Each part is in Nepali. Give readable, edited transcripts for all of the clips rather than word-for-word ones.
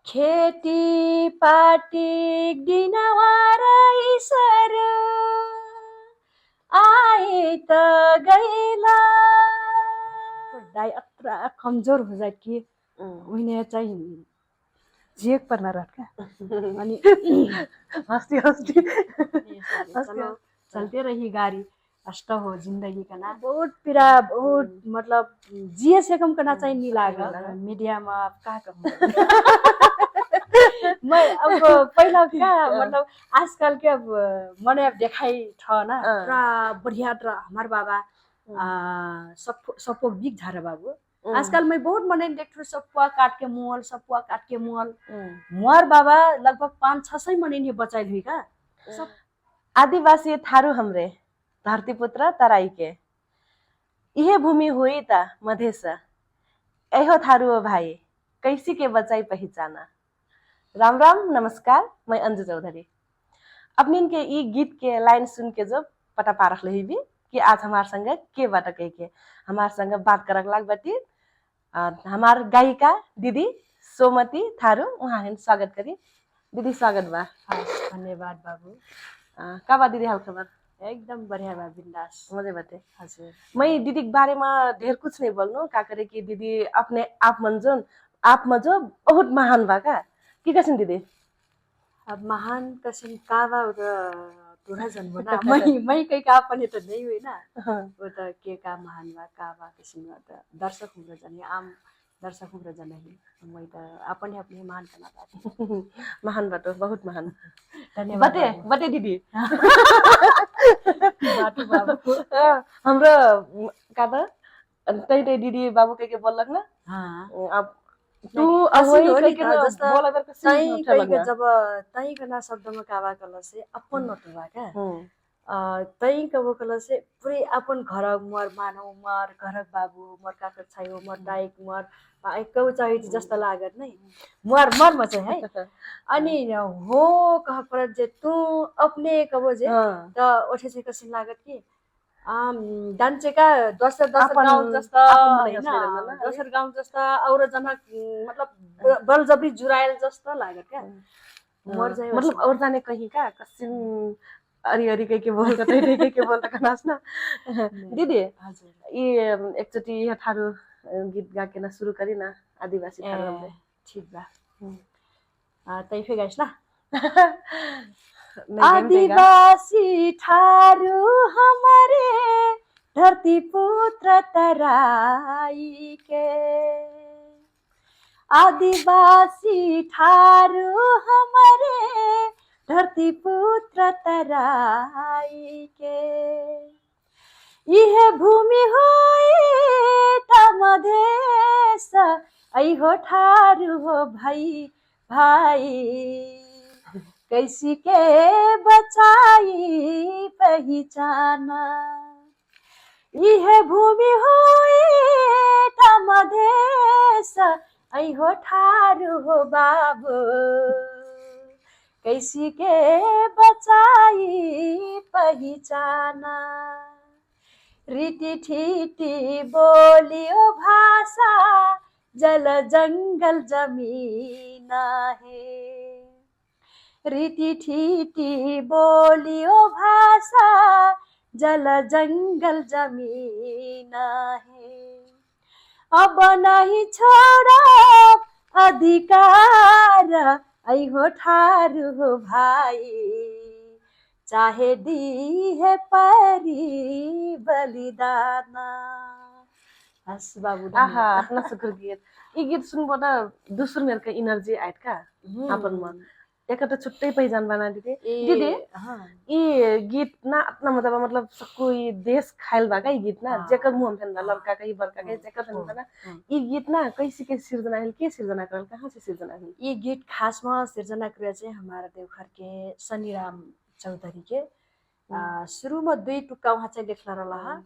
खेती पाटी दिनवार ईश्वर आए त गैला दाई अत्रा कमजोर हो जाए कि उन्हें चाहिँ झेक पर्न रखा अनि हस्ती हस्ती चलो चलते रही गाड़ी कष्ट हो जिंदगी का ना बहुत पीड़ा बहुत मतलब जिए से कम करना चाहिए नहीं लागा मीडिया में आप क्या कहूँ मैं अब पहिला क्या मतलब आजकल के अब मैंने अब देखाई था ना पूरा बढ़िया हमारे बाबा सपो बिग झारे बाबू आजकल मैं बहुत मने देखु सपुआ काट के मुअल मुअर बाबा लगभग 5-6 मने नहीं बचाई हुई का आदिवासी थारू हमरे धरती पुत्र तराई के यह भूमि हुई ता मधेस एहो थारू हो भाई कैसी के बचाई पहचाना। राम राम नमस्कार, मैं अंजू चौधरी। अपने के ई गीत के लाइन सुन के जब पता पा रख भी कि आज हमारे संग के बात कह के हमारे संग बात करक लाग बाटी हमार गायिका दीदी सोमती थारू उहाँ स्वागत करी। दीदी स्वागत बा। धन्यवाद बाबू। का बा दीदी हाल खबर? एकदम बढ़िया बा, बिंदास मजे बाटे। हजुर मैं दीदी के बारे में ढेर कुछ नहीं बोलनो का करे कि दीदी अपने आप में जो बहुत महान बा का की कसन दीदी अब महान कसिन का बा तुरा जन्म ना मैं कहीं का पनि त नहीं हुई ना वो त के का महान बा किसिम त दर्शक हुँदो जाने आम दर्शक हुँदो जाने मैं त अपने अपने महान करना पाती महान बाटो बहुत महान। धन्यवाद बटे दीदी बाटो बाबू हाम्रो का त तै दीदी बाबू के बोलक ना अब तू अवई के जस्ता बोला बेर तई के जब तई कना शब्द में कावा कला से अपन नटवा का तई कबो कला से पूरे अपन घर मर मानव मर घर बाबू मर काका छायो मर दाइक मर एकौ चाहिँ जस्तो लागत नै मर मर म चाहिँ है अनि हो कह पर जे तू अपने कबो जे त ओठे चाहिँ कसिन लागत कि डान्चे का दोसर गाउँ जस्ता दोसर गाउँ जस्ता और जना मतलब बलजबरी जुरायल जस्ता लागत क्या मर जाए मतलब और जाने कहीं का कसिन अरी अरी के बोल के बोल कनास ना दीदी हजुर ये एकचोटी यहाँ थारू गीत गा के ना शुरू करी ना आदिवासी थारू हमरे ठीक बा तै फे गाइस ना आदिवासी थारू हमारे धरती पुत्र तराई के आदिवासी थारू हमारे धरती पुत्र तराई के यह भूमि हुई त मधेस ऐहो ठारू हो भाई भाई कैसी के बचाई पहचाना यह भूमि हुई त मधेस ऐहो ठारू हो बाबू कैसी के बचाई पहचाना रीति ठीटी बोलियो भाषा जल जंगल जमीन है रीति ठीटी बोलियो भाषा जल जंगल जमीन है अब नहीं छोड़ो अधिकार ऐहो ठारू हो भाई चाहे दी है परी बलिदाना। हस बाबू आहा अपना शुक्र गीत ये गीत सुनबो ना दूसर मेरे का एनर्जी आइत का अपन मन एक तो छुट्टै पहिचान बना दीदी दीदी ये गीत ना अपना मतलब कोई देश खाइल बा का गीत ना जेकर मुंह में लड़का का बड़का का जेकर था ना ये गीत ना कैसे के सिर्जना है के सिर्जना करल कहां से सिर्जना है ये गीत खास में सिर्जना करे चाहिँ हमारा देवघर के सनीराम चौधरी के शुरू में 2 टुक्का वहाँ चाहिँ लेख्ला रहा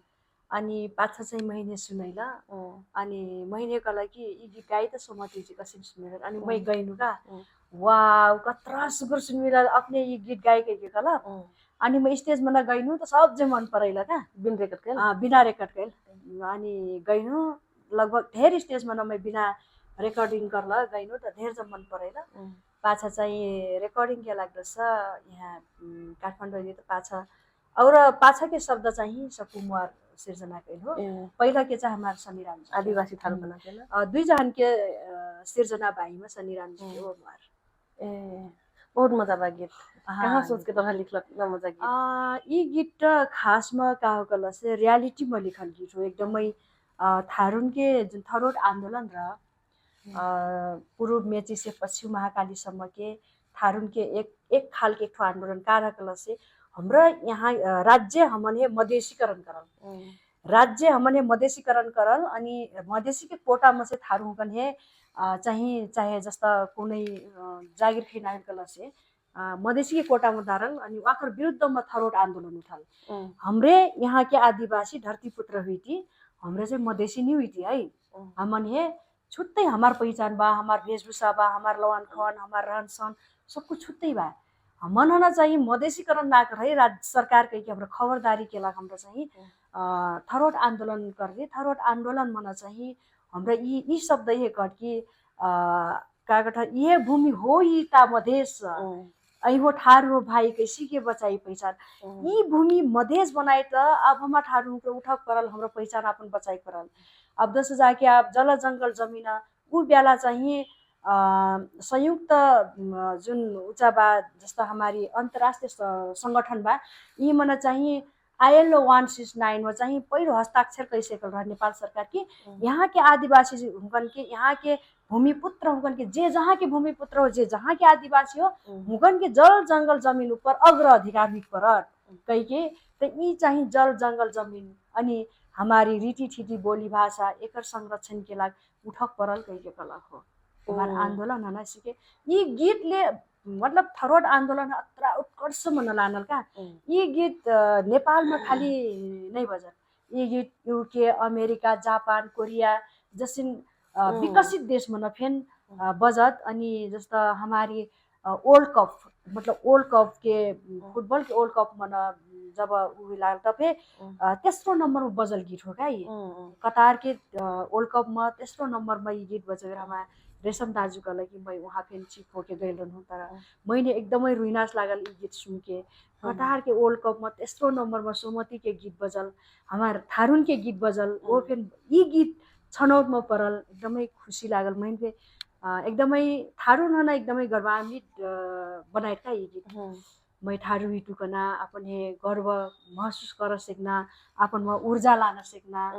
अनि पाछा चाहिँ महीने सुनैला अनि महीनेको लागि यी गीत गाई त सोमती जी कसरी सुनेर अनि मैं गइनु का वाव कत्रा सुगर सुनमिला अपने ये गीत गाएके के कला अनि म स्टेज में गइनु त सब जे मन परैला का बिना रेकर्ड कैल अनि गइनु लगभग ढेर स्टेज में मैं बिना रेकर्डिङ गर्ला गइनु त धेर मन परेन पाछा चाहिँ रेकर्डिङ के लाग्दछ यहाँ काठमाडौँ त पाछा और पाछा के शब्द चाहिँ सकुमार सिर्जना कैन हो पहिला के चाहिँ हमार सनीराम आदिवासी थारू बना के ना दुई जहान के सिर्जना भाइमा सनीराम जी हो मार ए बहुत मजा बा गीत कहाँ सोच के तोहरा लिखलक ना मजा गीत यी गीत खासमा का हो कल से रियलिटी में लिखल गीत हो एकदमै थारुन के जुन थरोट आंदोलन र पूर्व मेची से पश्चिम महाकालीसम्म के थारुन के एक खाल के एक आंदोलन का कल से हमरा यहाँ राज्य हमने मधेसीकरण करल राज्य हमने मधेसीकरण करल अनि मधेसी के कोटा में से थारू हुकन है चाहे जस्ता कुनै जागिर खिनाइल कल से मधेसी के कोटा में धारल अनि वाकर विरुद्ध में थरोट आंदोलन उठाल हमरे यहाँ के आदिवासी धरतीपुत्र हुई थी हमरे से मधेसी नहीं हुई थी है हमन है छुट्टै हमार पहिचान बा हमार वेशभूषा बा हमार लवान खन हमार रहन सहन सब कुछ छुट्टै बा हमन होना चाहिए मधेसीकरण ना कर है राज्य सरकार कह के हमरा खबरदारी केला हमरा चाहिए थरोट आंदोलन कर दे थरोट आंदोलन मना चाहिए हमरा ई शब्द ये कट कि का कथा ये भूमि हो ही ता मधेस हो ठार हो भाई कैसी के बचाई पहचान ई भूमि मधेस बनाए त अब हमार ठारू के उठक करल हमरा पहचान अपन बचाई करल अब दस जाके आप जल जंगल जमीन ऊ बेला चाहिए संयुक्त जुन ऊंचा बा जस्ता हमारी अंतर्राष्ट्रीय संगठन बा यी मना चाहिए ILO 169 में चाहिए पहिलो हस्ताक्षर कैसे कर नेपाल सरकार की यहाँ के आदिवासी हुकन के यहाँ के भूमिपुत्र हुकन के जे जहाँ के भूमिपुत्र हो जे जहाँ के आदिवासी हो हुकन के जल जंगल जमीन ऊपर अग्र अधिकार हुई परत कह के तो यी चाहिए जल जंगल जमीन अनि हमारी रीति थीति बोली भाषा एक संरक्षण के लागि उठक परल कह के कला हो हमारा आंदोलन है सिके यी गीत ले मतलब थरोट आंदोलन अत्र उत्कर्ष मन लानल का यी गीत नेपाल में खाली नहीं बजन यी गीत UK अमेरिका जापान कोरिया जसिन विकसित देश में फेन बजत अनि जस्ता हमारी वर्ल्ड कप मतलब वर्ल्ड कप के फुटबॉल के वर्ल्ड कप में जब उ लाल तबे तेस्रो नंबर में बजल गीत हो का ये कतार के वर्ल्ड कप में तेस्रो नंबर में ये गीत बजेर हमारा रेशम दाजू का लगी मैं वहाँ फेन चिप होके गइल रहूँ तर मैंने एकदमै रुइनास लागल ये गीत सुन के कतार के वर्ल्ड कप में तेस्रो नंबर में सोमती के गीत बजल हमार थारुन के गीत बजल वो फेन ये गीत छनौट में परल एकदमै खुशी लागल मैं पे एकदमै थारुन हना एकदमै गर्वान्वित बनाए का ये गीत मैं थारू ही टुकना अपन हे गर्व महसूस कर सकना अपन में ऊर्जा लाना सकना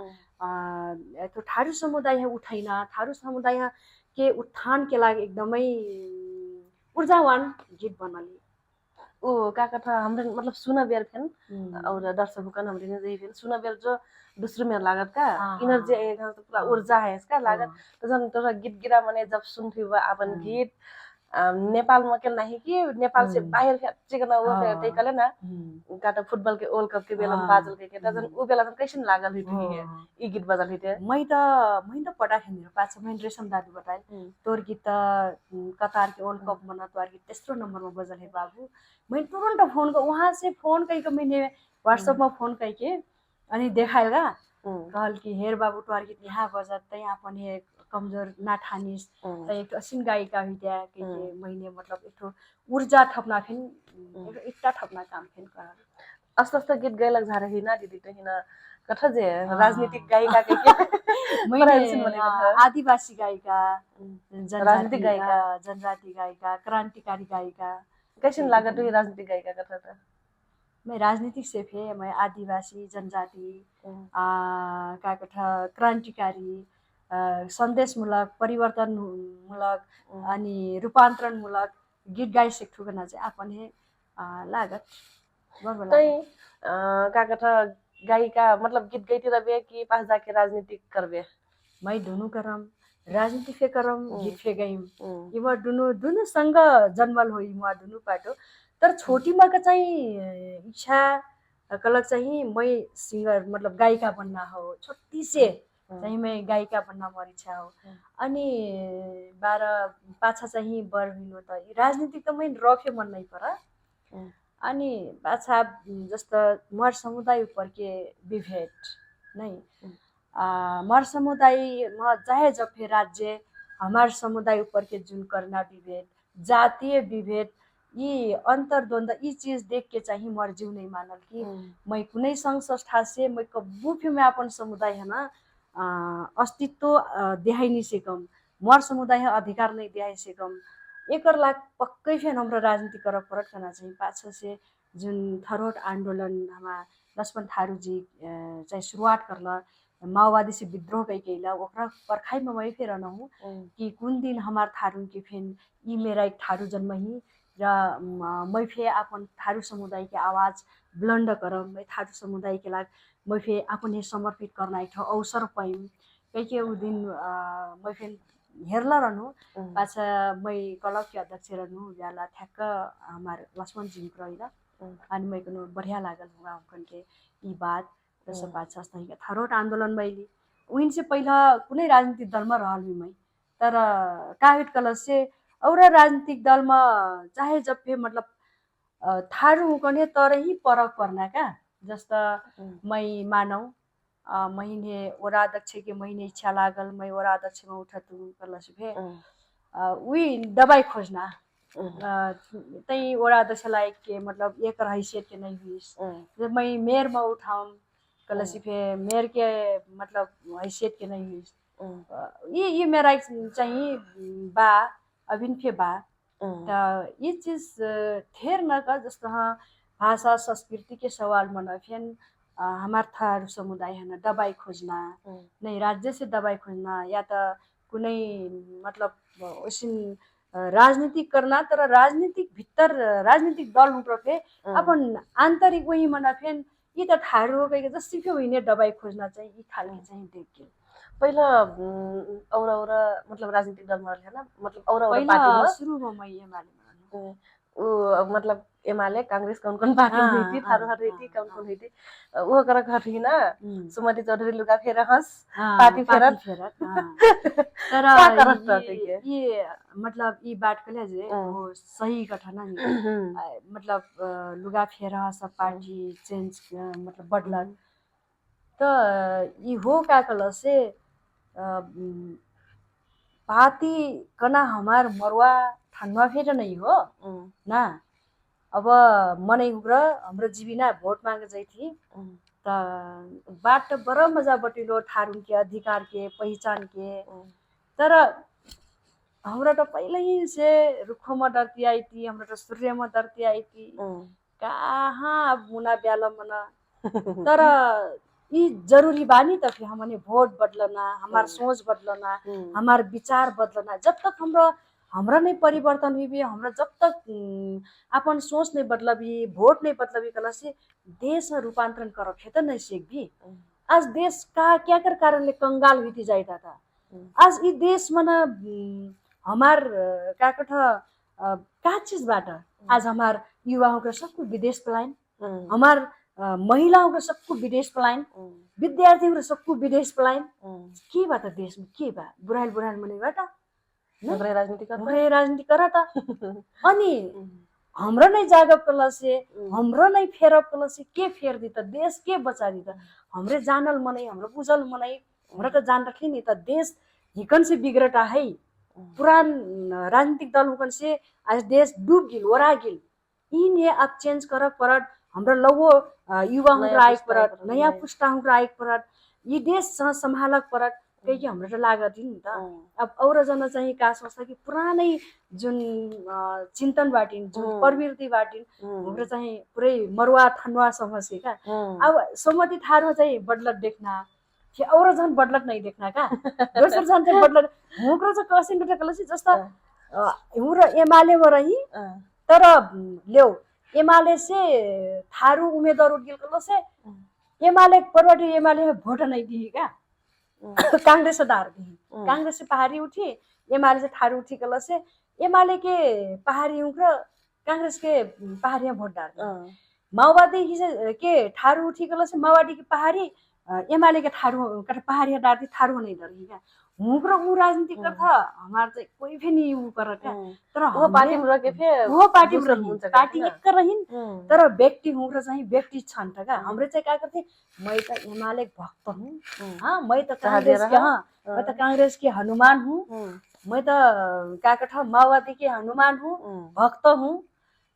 तो थारू समुदाय उठैना थारू समुदाय के उत्थान के लागि एकदमै ऊर्जावान गीत बनली ओ का कथा हमरे मतलब सुना बेर फेन और दर्शक कन हमरे ने जई फेन सुना बेर जो दूसरे में लागत का एनर्जी एकदम पूरा ऊर्जा है इसका लागत तो जन तोरा गीत गिरा मने जब सुनथी अपन गीत नेपाल में के नहीं कि नेपाल से बाहर चिकन वो ते कले ना काटा फुटबॉल के वर्ल्ड कप के बेला बाजल के जन उ बेला कैसन लागल हिटे ई गीत बजल हिटे मैं त पटा खेनेर पाछा मैं रेशम दादू बताइल तोर गीत कतार के वर्ल्ड कप में तोर गीत तेस्रो नंबर में बजल है बाबू मैं तुरंत फोन को वहां से फोन कई के मैंने व्हाट्सएप में फोन कई के अनि देखाएगा कहल कि हेर बाबू तोर गीत यहाँ बजत त यहाँ पनि कमजोर ना ठानिस त एक असिन गायिका हुइत्या के मैंने मतलब एक ऊर्जा थपना फिन एकटा थपना काम फिन कर अस्त गीत गायलक झारे हिना दीदी तो हिना कथा जे राजनीतिक गायिका के मैंने आदिवासी गायिका राजनीतिक गायिका जनजाति गायिका क्रांतिकारी गायिका कैसन लागत हुई राजनीतिक गायिका कथा त मैं राजनीतिक से है मैं आदिवासी जनजाति का कथा क्रांतिकारी सन्देशमूलक परिवर्तनमूलक अनि रूपान्तरणमूलक गीत गाई सिक्थुकना चाहिँ आपन हे लागत तै का कथा गायिका मतलब गीत गाइती रबे कि पास जाके राजनीतिक करबे मैं दोनों करम राजनीति फे करम गीत फे गइम इमा दोनों संग जन्मल होई म दोनों पाटो तर छोटी मा का चाहिँ इच्छा कलक चाहिँ मैं सिंगर मतलब गायिका बनना हो छोटी से चाहिँ मैं गायिका बनना मोर इच्छा हो अनि 12 पाछा चाहिँ बर हुनु त राजनीति त मैं रखे मन नै पर अनि पाछा जस्तो मर समुदाय ऊपर के विभेद नहीं मर समुदाय में चाहे जब फिर राज्य हमार समुदाय ऊपर के जुन करना विभेद, जातीय विभेद, यी अंतर्द्वंद यी चीज देख के चाहिँ मोर जीव नहीं मानल कि मैं कुनै संघ संस्था से मैं कब्बू भी मैं अपन समुदाय है ना अस्तित्व देखाइ नहीं सकम, मोर समुदाय है अधिकार नहीं देखाइ सकम। एकर लाग पक्कै फेन हाम्रो राजनीति कर परत करना चाहिँ पाछे से जुन थरोट आंदोलन हमा लक्ष्मण थारूजी चाहिँ शुरुआत करला माओवादी से विद्रोह कैला ओकरा परखाई में मैं फेर रहूँ कि कुन दिन हमार थारू के फेन ई मेरा एक थारू जन्म ही र मैं फे अपन थारू समुदाय के आवाज बुलंद करम, मैं थारू समुदाय के लाग मैं फे अपन समर्पित करना एक अवसर पाइम कहीं उ दिन मैं फेन हेर्ला रहनु पाछा मैं क्लब के अध्यक्ष रहनु जाला ठ्याक्क हमार लक्ष्मण जी रहिला अनि मैं कनो बढ़िया लागल हुआ हमकन के ई बात जैसे पाछा सही के थरोट आंदोलन मैले उइन से पहिला कुनै राजनीतिक दल में रहल भी मैं तर काहिट कलश से और राजनीतिक दल में चाहे जब भी मतलब थारू कने तर ही परक पर्ना का जस्ता मैं मानौ महीने वरा अध्यक्ष के महीने इच्छा लागल मैं वरा अध्यक्ष में उठा तू कलश भे उही दबाई खोजना तई वरा अध्यक्ष लायक के मतलब एक हैसियत के नहीं हुई जब मैं मेयर में उठाऊं कलश फे मेयर के मतलब हैसियत के नहीं हुई ये मेरा चाहिए बा अभिन फे बा ये चीज ठेर न का जस्तो भाषा संस्कृति के सवाल मन फेन हमार थारू समुदाय है ना दबाई खोजना नहीं राज्य से दबाई खोजना या तो कुनै मतलब उसिन राजनीतिक करना तर राजनीतिक भीतर राजनीतिक दल उठे अपन आंतरिक वही मना फेन ये तो थारू कहीं जस्ती फे हुई दबाई खोजना चाहिए ये खाली चाहिए देख के पहिला औरा मतलब राजनीतिक दल में है ना मतलब औरा पार्टी में शुरू में मैं एमाले में वो मतलब एमाले कांग्रेस कौन पार्टी हुई थी थारू हर थी कौन हुई थी वो कर घटी ना सुमति चौधरी लुगा फेर हंस पार्टी फेरत तर ये मतलब ये बात कले जे वो सही घटना नहीं मतलब लुगा फेर सब पार्टी चेंज मतलब बदलन तो ये हो का कल से पार्टी कना हमार मरुआ ठान्मा फेर नहीं हो ना अब मनै उग्र हाम्रो जीविना भोट मांगे जाइ थी त बाट बड़ा मजा बटिलो थारून के अधिकार के पहचान के तर हमरा तो पहले ही से रुखो में डरती आई थी हमरा तो सूर्य में डरती आई थी कहाँ अब मुना ब्याल मना तर ये जरूरी बानी त फिर हमने वोट बदलना हमार सोच बदलना हमार विचार बदलना जब तक हमरा नहीं परिवर्तन हुई हमरा जब तक अपन सोच नहीं बदलबी वोट नहीं बदलबी कला से देश में रूपांतरण कर खेत नहीं सीख भी आज देश का क्या कर कारण ले कंगाल हुई जाता था आज ये देश में ना हमार का कथा का चीज बाटा आज हमार युवाओं का सबको विदेश पलायन हमार महिलाओं का सबको विदेश पलायन विद्यार्थियों का सबको विदेश पलायन के बात देश में के बा बुढ़ाइल मने बाटा राजनीति करा था अनि हाम्रो नहीं जागब कला से हाम्रो नहीं फेरब कला से के फेर दी त देश के बचा दी त हमरे जानल मनै हाम्रो बुझल मनै हमरा त जान रखी नहीं त देश हिकन से बिगड़ता है पुरान राजनीतिक दल हुकन से आज देश डूब गिल ओरा गिल इने अब चेंज कर परत हाम्रो लवो युवा हुँक्रा आइक परत नयाँ पुस्ता हुँक्रा आइक परत ये देश संभालक परत कहीं हाम्रो त लागत नि त अब और जना चाहिँ का सोच्छ कि पुरानै जुन चिन्तन बाटिन जुन प्रवृत्ति बाटिन हाम्रो चाहिँ पुरै मरुआ थन्वा समझे का अब सोमती थारू चाहिँ बदलत देखना कि और जन बदलत नहीं देखना का दोस्रो जन चाहिँ बदलत हुँक्रो चाहिँ कसिन बेटा कलसी जस्ता हुँक्रो एमाले में रही तर ल्याउ एमाले से थारू उम्मीदवार उठ गेल कल से एमाले परवाटी एमाले भोट नहीं दिए का कांग्रेस दार दी कांग्रेस से पहाड़ी उठी एमाले से थारू उठी कल से एमाले के पहाड़ी उग्र कांग्रेस के पहाड़िया वोट डाल माओवादी के थारू उठी कल से माओवादी के पहाड़ी एमाले के थारू पहाड़िया डालती थारू नहीं डरी क्या हुँक्र ऊ राजनीति करता हमार चाहिँ कोही भी नहीं ऊ कर तर वो पार्टी में रखे फिर वो पार्टी में रही पार्टी एक रहिन तर व्यक्ति हुँक्र चाहिँ व्यक्ति छन् त का हमरे चाहिँ का करथे मैं त एमाले भक्त हूँ हाँ मैं तो कांग्रेस के हाँ मैं तो कांग्रेस के हनुमान हूँ मैं त काका ठाउँ माओवादी के हनुमान हूँ, भक्त हूँ।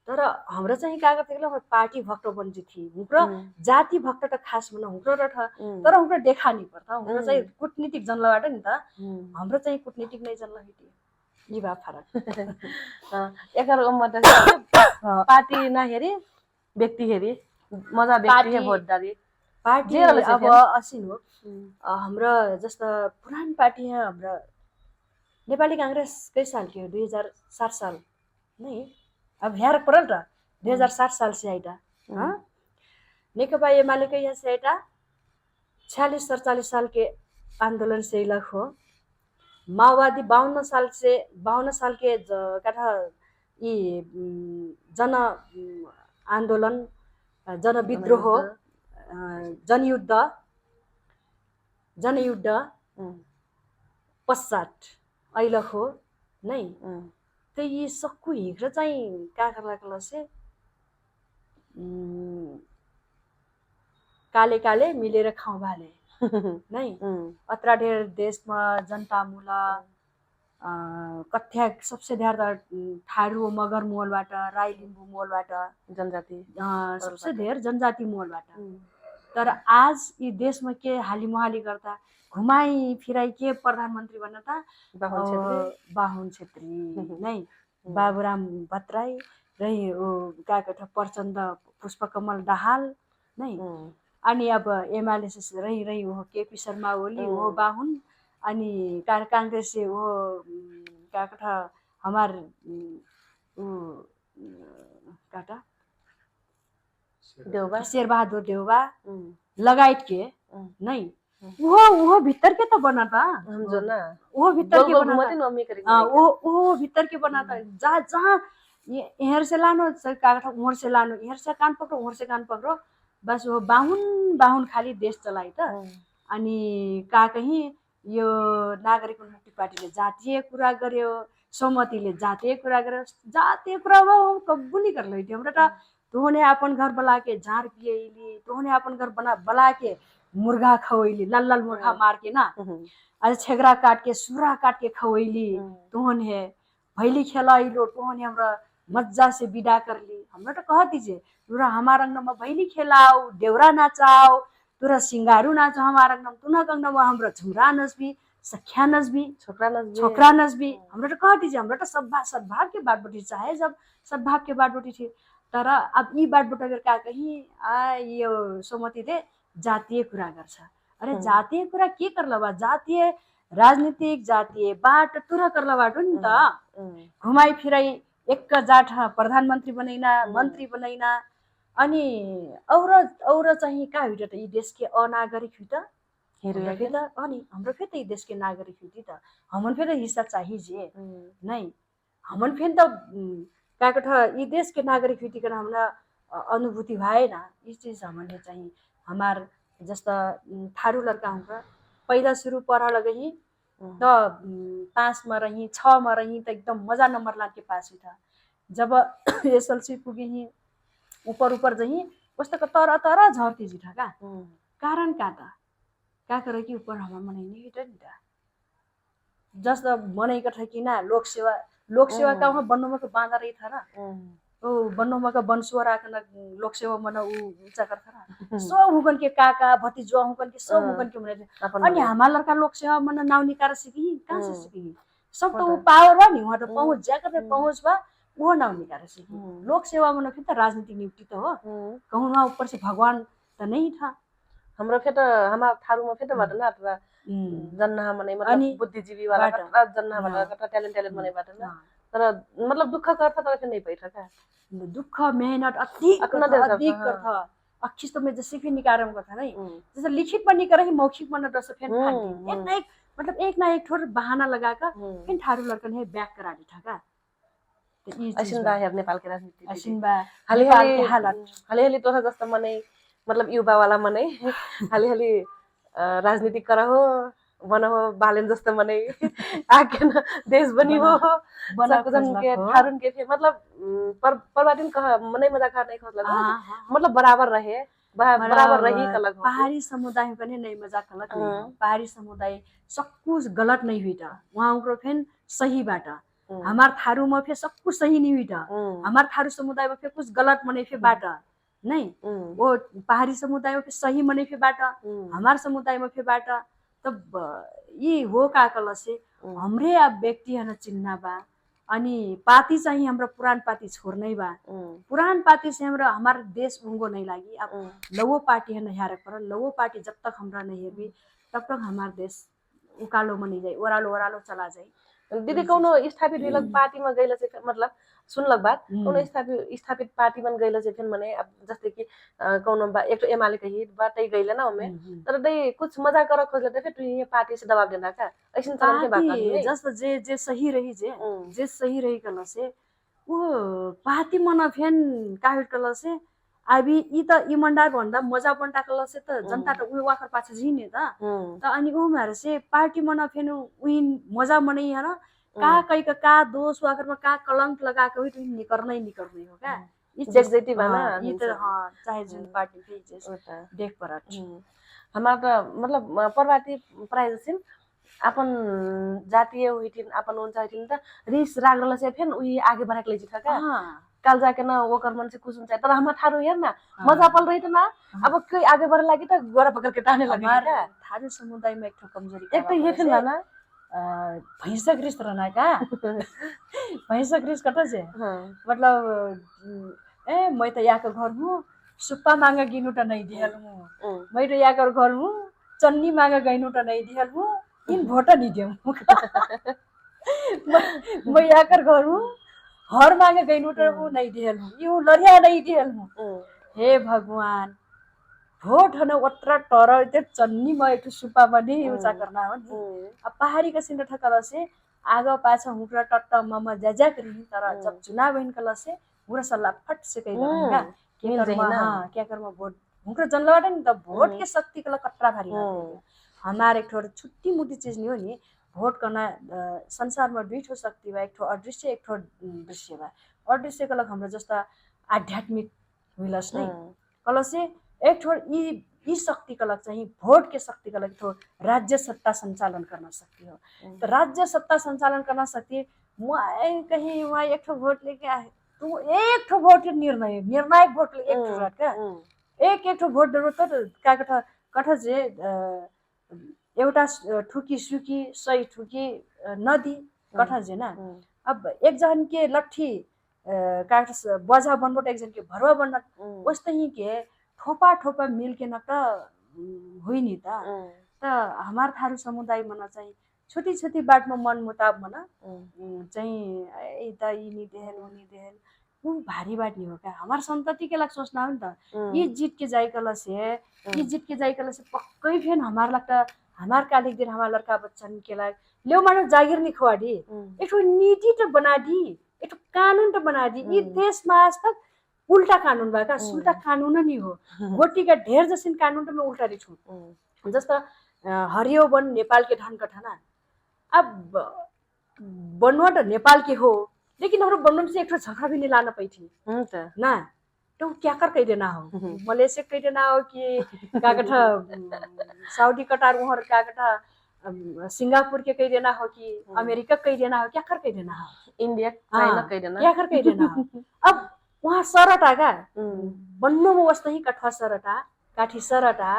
तर हाम्रो चाहिँ काका थिएला पार्टी भक्त बन्जी थी हुक्र जाति भक्त त खास मन हुक्र र ठ तर हुक्र देखानी पर्छ हुक्र चाहिँ कूटनीतिक जनलबाट नि त हाम्रो चाहिँ कूटनीतिक नै जनल हिटी यी बा फरक एकर मतलब पार्टी ना हेरी व्यक्ति हेरी मजा व्यक्ति है भोट डाली पार्टी अब असिन हो हाम्रो जस्तो पुरानो पार्टी है हाम्रो नेपाली कांग्रेस कई साल की हो 2007 साल नहीं अब हेर परल र 2007 साल से आइटा नेकपा एमाले के यहाँ से आइटा 46-47 साल के आंदोलन से इलक हो माओवादी 52 साल के कथा ये जन आंदोलन जन विद्रोह जनयुद्ध पश्चात अहिलक हो नहीं तो ये सक्कु हिँड्र चाहिँ काकरला से काले काले मिलेर खाउँ भाले नहीं अत्रा ढेर देश में जनता मूला कथ्या सबसे धेर थारू मगर मोलबाट राई लिम्बू मोलबाट जनजाति सबसे धेर जनजाति मोलबाट तर आज ये देश में के हाली मुहाली गर्दा घुमाई फिराई के प्रधानमंत्री बन्न त बाहुन छेत्री नहीं बाबुराम भट्टराई रही काका प्रचण्ड पुष्पकमल दाहाल नहीं अनि अब एमाले से रही हो केपी शर्मा ओली हो बाहुन अनि कांग्रेस से वो काका हमार काका देउबा शेरबहादुर देउबा लगायत के नहीं वो भीतर के तो बना था हम जो ना वो भीतर के बना था वो भीतर के बना था जहाँ यहाँ से लानो काका उमर से लानो यहाँ से कान पकड़ो उमर से कान पकड़ो बस वो बाहुन खाली देश चलाइ त अनि का कहीं यो नागरिक मुक्ति पार्टीले जातीय कुरा गर्यो सहमतिले जातीय कुरा गर्यो जातीय कुरा कबुली कर लई हमरा त तोहने अपन घर बला के झार पियली तोहने अपन घर बला के मुर्गा खवैली लाल लाल मुर्गा मार के ना आज छेगरा काट के सुरा काट के खवैली तोहने भैली खेलाइलो तोहने हमरा मजा से विदा करली हमरा त कह दीजिए तुरा हमारा अंगना भैली खेलाओ देवरा नाचाओ तुरा सिंगारू नाचो हमारा अंगना तुना अंगना हमरा झुमरा नचबी सख्या नचबी छोकरा नचबी हमरा त कह दीजिए हमरा त सद्भाव के बाटबटी चाहे जब सद्भाव के बाटबटी थी तर अब यी बाटबाट अगर का कहीं यो सहमतिले जातीय कुरा गर्छ अरे जातीय कुरा के करला बा जातीय राजनीतिक जातीय बाट तुरा करला बाटो नि त घुमाई फिराई एक जाठ प्रधानमन्त्री बनैना मन्त्री बनैना अनि और चाहिँ का हुइट त यी देश के अनागरिक हुइट हेरेर के त अनि हाम्रो फेरि त यी देश के नागरिक हुइट त हमन फेरि हिस्सा चाहिए जे नहीं हमन फेरि त काकठ यी देश के नागरिक हुइट के हमरा अनुभूति भएन यी चीज हमने चाहिँ हमार जस्ता थारू लड़का हमरा पहिला सुरु पढ़ा लगही त 5 में रही 6 में रही त एकदम मजा नंबर ला के पास हुई था जब एसएलसी पुगी ऊपर जही कस्तो तर तर झर्ती जिठा का कारण का करे कि ऊपर हमरा मनै नि हिट नि त जस्तो मनै कठै कि ना लोक सेवा का वहाँ बन्नुमा के बाँधा रही था ना ओ बन्नुमा का बनसुवा राखन लोक सेवा मन ऊंचा कर था सब हुकन के काका भतीजवा हुकन के सब हुकन के मने अनि हमार लड़का लोक सेवा मन नाउ निकार सिकी कहाँ से सिकी सब तो पावर बा नि वहाँ तो पहुंच जाकर पे पहुंच बा वो नाउ निकार सिकी लोक सेवा मन फिर त राजनीतिक नियुक्ति तो हो कहूँ वहाँ ऊपर से भगवान तो नहीं था हाम्रो फेट हमार थारूमा फेट बाट ना जन्ना मने मतलब बुद्धिजीवी वाला कटा जन्ना वाला कटा टैलेंट मने बाट ना तर मतलब दुःख गर्छ तर नहीं पैठ का दुःख मेहनत अधिक गर्छ अखिस तो मैं जैसे भी निकारम करता नहीं जैसे लिखित में निकर ही मौखिक मन दस फेन फाटी एक ना एक मतलब एक ना एक ठोर बहाना लगाकर फेन थारू लड़कन है बैक करा दी था का असिन बा है नेपाल के राजनीति असिन बा हाली तो जस्तो मने मतलब युवा वाला मने हाली राजनीति करा हो बना हो बालेन जस्तो मने आके न देश बनी हो सबजन के थारुन के थे मतलब परवादिन कहा मने मजा खा नहीं खोजला मतलब बराबर रहे बराबर रही कलक पहाड़ी समुदाय पनि नहीं मजा कलक नहीं पहाड़ी समुदाय सब कुछ गलत नहीं हुई था वहाँ उनको फेन सही बाटा हमार थारू में फिर सब कुछ सही नहीं बीटा हमार थारू समुदाय में फिर कुछ गलत मने फिर बाटा नहीं वो पहाड़ी समुदाय में फिर सही मने फिर बाटा हमार समुदाय में फिर बाटा तब ये हो का कल से हमरे अब व्यक्ति है चिन्ह बा अनि पार्टी चाहिँ हाम्रो पुरान पार्टी छोड्नै बा पुरान पार्टी से हमरा हमार देश उंगो नहीं लागी अब लवो पार्टी है नहीं पर लवो पार्टी जब तक हमरा नहीं हेबी तब तक हमार देश उकालो में नहीं जाए ओरालो ओरालो चला जाए दीदी कौनो स्थापित भेलक पार्टी में गइल से मतलब सुनलक बात कौनो स्थापित पार्टी में गइल से फिर मने अब जस्तै कि कौनो एक एमाले के हित बाटै गइल ना ओमे तर दे कुछ मजा कर खोजले त फिर ये पार्टी से दबाव देना का ऐसन तरह के बात नहीं जस्तो जे सही रही जे सही रही कल से वो पार्टी मन फेन काहिट कल से अभी ई त ईमानदार भन्दा मजा बन्टा कल से त जनता त उही वाखर पाछे जिने त अनि उ मारे से पार्टी मन फेन उही मजा मनै है ना का दोष वाखर में का कलंक लगा के हुई निकर्नै हो क्या इस जैती बना ये तो हाँ चाहे जुन पार्टी के जैसे देख परत हमारा मतलब प्रवासी प्राय जसिन अपन जातीय हुइथिन अपन उन्चा हुइथिन त रिस रागल से फेन उही आगे बढ़ाक ले जिथा का काल जाके ना वो कर मन से कुछ हुन्छ तर हम थारू हेर ना मजा पल रही त ना अब कोही आगे बढ़ लागि त गोरा पकड़ के टाने लगे का थारू समुदाय में एक ठो कमजोरी एक त ये फेन ना भैंसा ग्रीस रहना का भैंसा ग्रीस कटा से मतलब ए मैं तो यहाँ का घर हूँ सुप्पा मांगा गिनु त नहीं दिहल हूँ मैं तो यहाँ का घर हूँ चन्नी मांगा गइनु त नहीं दिहल हूँ इन भोटा नहीं दियम मैं यहाँ का घर हूँ हर मांगे गइनु त नहीं दिहल हूँ यू लड़िया नहीं दिहल हूँ हे भगवान भोट हन ओत्रा टर ते चन्नी में एक सुपा बनी यूजा करना हो नि अब पहाड़ी का सिंह ठकल से आगे पाछा हुकरा टट्ट मम जाजा करी तर जब चुनाव होइन कल से पूरा सल्ला फट से कही देगा के कर्म हां क्या कर्म भोट हुकरा जनलबाट नि त भोट के शक्ति कला कटरा भारी हमारे एक ठो छुट्टी मुट्टी चीज नहीं हो नि भोट करना संसार में दुई ठो शक्ति बा एक ठो अदृश्य एक ठो दृश्य बा अदृश्य कला हमरा जस्ता आध्यात्मिक विलास नहीं कल से एक ठो ई शक्ति का लग चाहिए भोट के शक्ति का लग तो राज्य सत्ता संचालन करना सकती हो तो राज्य सत्ता संचालन करना सकती मैं कहीं वहाँ एक ठो भोट लेके आए तुम एक ठो भोट निर्णायक भोट ले एक ठो का एक ठो भोट दरो तो का कथा जे एउटा ठुकी सुकी सही ठुकी नदी कथा जे ना अब एक जन के लट्ठी का बजा बनबोट एक जन के भरवा बनना वस्तै ही के ठोपा ठोपा मिल के न त हुई नि त हमार थारू समुदाय मना चाहिँ छोटी छोटी बात में मन मुताब मना चाहिँ यता यिनी देहल उनी देहल वो भारी बात नहीं हो क्या हमार संतति के लाग सोचना हो नि त ये जीत के जाई कल से पक्कै फेन हमार लगता हमार कालिक दिन हमार लड़का बच्चन के लाग ले मानो जागीर नहीं खवा दी एक नीति तो बना दी एक कानून तो बना दी ये देश में आज तक उल्टा कानून बा का उल्टा कानून नहीं हो गोटी का ढेर जसिन कानून तो मैं उल्टा दी छू जस्ता हरियो वन नेपाल के धन कठना अब बनवा तो नेपाल के हो लेकिन हम बनवन से एक झगड़ा भी नहीं लाना पाई थी ना तो क्या कर कह देना हो मलेशिया कह देना हो कि क्या कथा सऊदी कटार वहाँ क्या कथा सिंगापुर के कह देना हो कि अमेरिका कह देना हो क्या कर कह देना हो इंडिया चाइना कह देना क्या कर कह देना हो अब वहाँ सरटा का बन्नो में वस्तु ही कठवा सरटा काठी सरटा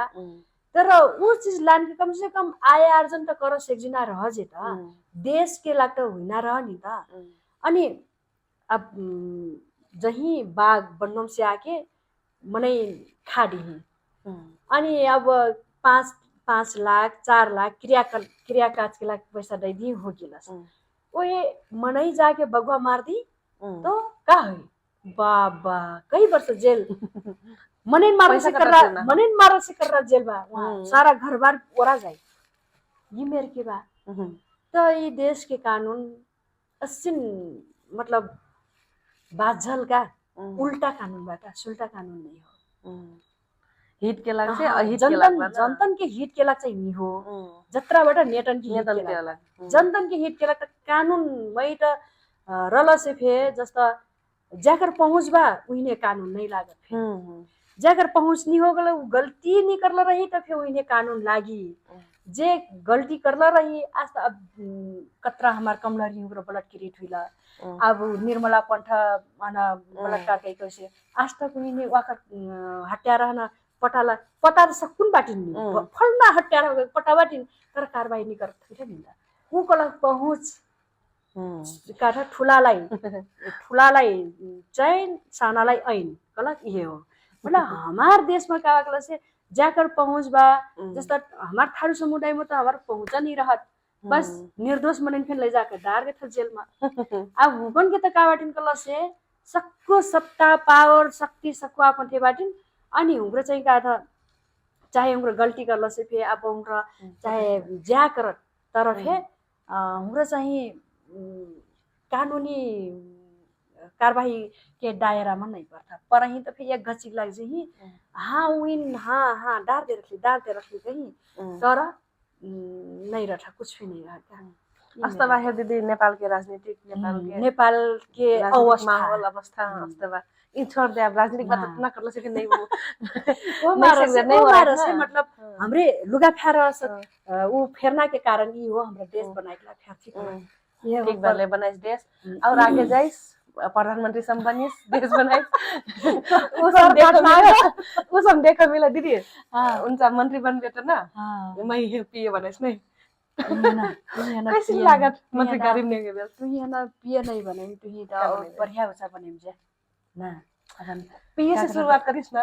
तर वो चीज लान के कम से कम आय आर्जन तो करो सेक्जिना रह जे त देश के लाग तो हुइना रह नि त अनि अब जही बाग बन्नों से आके मनै खाडी अनि अब 5 लाख 4 लाख क्रियाकाज के लाग पैसा दे दी हो गेलस ओए मनै जाके बगवा मार दी तो का हुई बाबा कई वर्ष जेल मने मार से कर रहा जेल बा सारा घर बार ओरा जाए ये मेरे के बा तो ये देश के कानून असिन मतलब बाझल का उल्टा कानून बा का सुल्टा कानून नहीं हो हित के लाग से अहित के लाग जनतन के हित के लाग चाहिँ नि हो जत्राबाट नेतन के लाग जनतन के हित के लाग कानून मै त रल से फे जस्ता जाकर पहुंच बा उहिने कानून नहीं लागत जाकर पहुंच नहीं हो गल गलती नहीं करल रही तो फिर उहिने कानून लागी जे गलती करला रही आज त अब कतरा हमार कमलरी हुँग्रो बलात्कृत हुइला अब निर्मला पंथ माना बलात्कार कई कैसे आज तक उन्हें वाकर हत्या रहना पटाला पता त सकुन बाटिन फलना हत्या रह पटा बाटिन तर कारबाही नि कर थिए नि उ कला पहुँच काठा ठुलालाई चाहिँ सानालाई ऐन कला ये हो मतलब हमार देश में का कला से जाकर पहुँच बा जस्ता हमार थारू समुदाय में तो हमार पहुँचा नहीं रहत बस निर्दोष मनन फिर ले जाकर डाल के था जेल में अब हुकन के तो का बाटिन कला से सबको सत्ता पावर शक्ति सबको अपन थे बाटिन अनि हुँग्रो चाहिँ का था चाहे हुँग्रो गल्ती करला से फिर अब हुँग्रो चाहे ज्या कर तर फिर हुँग्रो चाहिँ कानुनी कारबाही के दायरामा नहीं पड़ता पर ही तो फिर एक गचिक लग जी हाँ विन हाँ डालते रखली कहीं तर नहीं रहा कुछ भी नहीं रहा अस्तबा है दीदी नेपाल के राजनीतिक नेपाल के अवस्था अस्तबा इन छोड़ दे अब राजनीतिक बात ना कर लो से नहीं वो मारा से मतलब हमरे लुगा फेर वो फेरना के कारण ही वो हमरा देश बनाएला फेर ठीक बाले बनाइस देश और आगे जाइस प्रधानमंत्री सम बनिस देश बनाइस वो सब देखा मिला दीदी उनका मंत्री बन गया तो ना मैं ये पिए बनाइस नहीं कैसे लागत मंत्री गरीब नहीं गए तू ये ना पिए नहीं बने तू ही तो बढ़िया होसा बने जे ना अपन पिए से शुरुआत करिस ना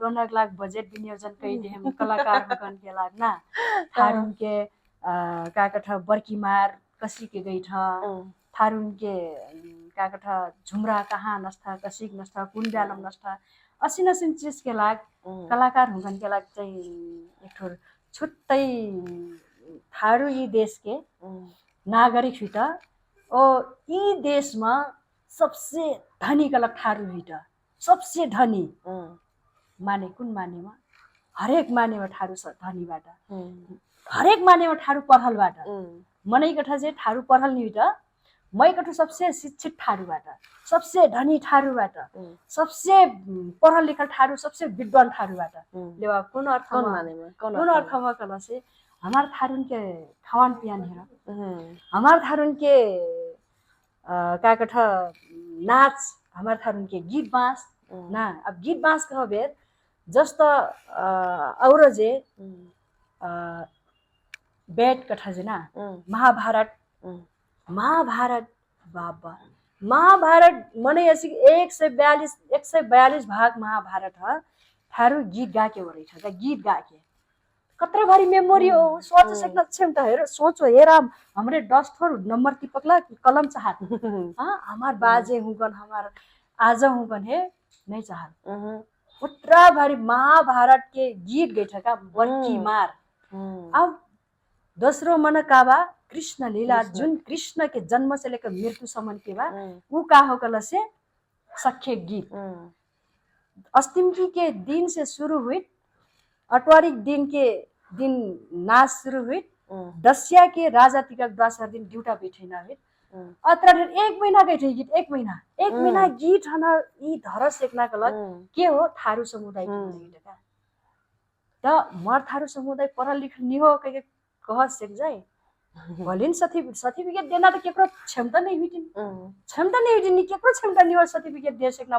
टोनक लाख बजेट विनियोजन कई दे हम कलाकार हुकन के लाग ना थारुन के का कथा बर्की मार कसी के गई था थारुन के का कथा झुमरा कहाँ नस्था कसी नस्था कुन ब्यालम नस्था असिन असिन चीज के लाग कलाकार हुकन के लाग चाहिँ एक ठोर छुट्टै थारू यी देश के नागरिक हुई त ओ यी देश में सबसे धनी कलाकार थारू हुई त सबसे धनी माने कुन मानेमा हरेक मानेमा ठारू धनीबाट हरेक मानेमा ठारू पढलबाट मनै कथा चाहिँ ठारू पढल नि त मै कठु सबसे शिक्षित ठारूबाट सबसे धनी ठारूबाट सबसे पढल लेखल ठारू सबसे विद्वान ठारूबाट लेवा कुन अर्थमा कला से हमार थारुन के खावान पियान हेर हमार थारुन के का कथा नाच हमार थारुन के गीत बाँस ना अब गीत बाँस कह बेर जस्तो और जे बैट कथा जे ना महाभारत बाबा महाभारत मने ऐसी 142 भाग महाभारत है थारू गीत गा के वरै छ गीत गा के कतरे भरी मेमोरी हो सोच सकना क्षमता हेर सोचो हेर हमरे 10 थोर नंबर टिपकला कलम चाहत हां हमार बाजे हुकन हमार आज हुकन है नहीं चाहत उतरा भरी महाभारत के गीत गई का बर्की मार अब दोस्रो मन काबा कृष्ण लीला जुन कृष्ण के जन्म से लेकर मृत्यु सम्म के बा वो का हो कल से सख्य गीत अष्टमी के दिन से शुरू हुई अटवारिक दिन के दिन नाच शुरू हुई दस्या के राजा टिका दशहर दिन ड्यूटा बैठे ना हुई अत्र एक महीना गई थे गीत एक महीना गीत हना ई धर सेकना कल के हो थारू समुदाय के त मर थारू समुदाय पढ़ल लिखल नि हो कह सेक जाए भलिन सर्टिफिकेट देना तो केकरो क्षमता नहीं हुई नि केकरो क्षमता नहीं हो सर्टिफिकेट दे सकना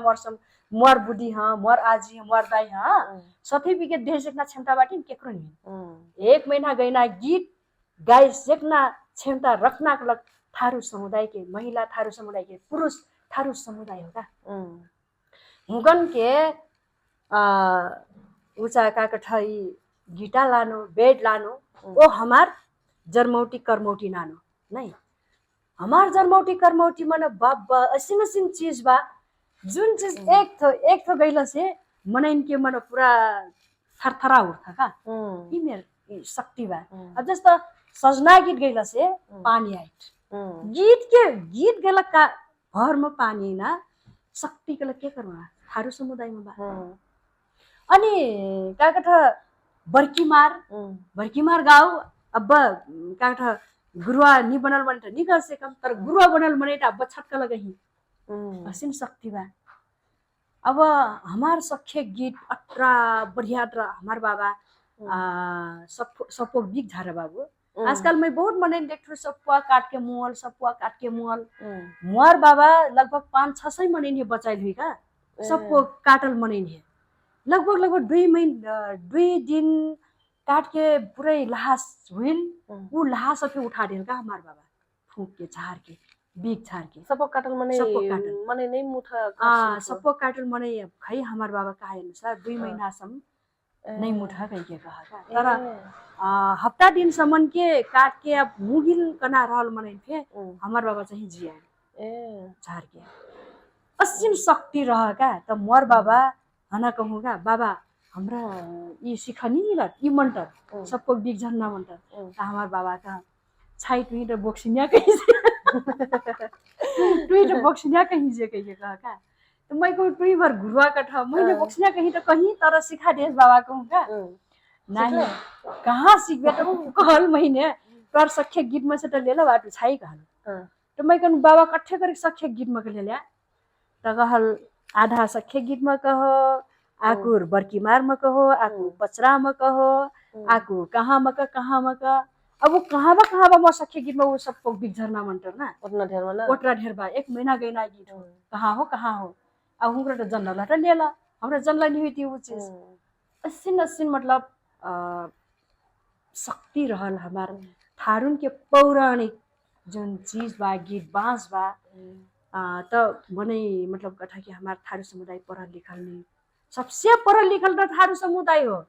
मर बुद्धि हाँ मर आजी मर दाई हाँ सर्टिफिकेट दे सकना क्षमता बाटी केकरो नहीं एक महीना गईना गीत गाय सकना क्षमता रखना लग थारू समुदाय के महिला थारू समुदाय के पुरुष थारू समुदाय होगा हुकन के ऊंचा का कठाई गीटा लानो बेड लानो वो हमार जरमौटी करमौटी नानो नहीं हमार जरमौटी करमौटी मन बाबा असिन चीज बा जुन चीज एक थो गईला से मन इनके मन पूरा थरथरा उठा का ई मेर शक्ति बा अब जस्तो सजना गीत गईला से पानी आइट गीत गला का भर में पानी ना शक्ति के के करना थारू समुदाय में बा अनि का कथा बर्की मार गाँव अब काठा गुरुआ नि बनल मन नि कर से कम तर गुरुआ बनल मने त अब छटका लगही असिन शक्ति बा अब हमार सख्य गीत अट्रा बढ़िया हमार बाबा सपोक बिग झारा बाबू आजकल मैं बहुत मने देख रही सपुआ काट के मुअल सपुआ काट के मुअल मुआर बाबा लगभग 5-6 महीने बचाई हुई का सबको काटल महीने लगभग 2 दिन काट के पूरे लहास हुई वो लहास के उठा दिल का हमार बाबा फूक के झाड़ के बिग झाड़ के सबको काटल मने नहीं मुठा सबको काटल मने खै हमार बाबा कहे अनुसार 2 महीनासम्म नहीं मुठा कह के कहा तर हफ्ता दिन सम्म के काट के अब मुगिल कना रहल मने थे हमार बाबा चाहिँ जिया झाड़ के असीम शक्ति रह का त मोर बाबा हना कहूँगा बाबा हमरा ये सिखनी ल ई मंटर सबको बिग झन्ना मंटर त हमार बाबा का छाई टुई र बोक्सिनिया कहीं टुई र बोक्सिनिया कहीं जे कहीं कहा का तो मैं को टुई भर घुरुआ कठा मैंने बोक्सिनिया कहीं तो कहीं तर सिखा देस बाबा कहूँगा नहीं कहाँ सीख बेटा कहल महीने पर सख्य गीत में से तो ले लो बाटू छाई कहल तो मैं कहूँ बाबा कट्ठे कर सख्य गीत में ले लिया तो कहल आधा सख्य गीत में कहो आकुर बर्की मार में कहो आकु पचरा में कहो आकु कहाँ में का अब वो कहाँ बा म सख्य गीत में वो सबको बिग झरना मंटर ना ओटरा ढेर बा 1 महीना गई ना गीत कहाँ हो अब हमरा तो जनरल हटा लेला हमरा जनरल नहीं हुई थी वो चीज असिन मतलब शक्ति रहल हमार थारुन के पौराणिक जन चीज बा गीत बाँस बा तो मने मतलब कथा कि हमार थारू समुदाय पढ़ल लिखल नहीं सबसे पढ़ल लिखल तो थारू समुदाय हो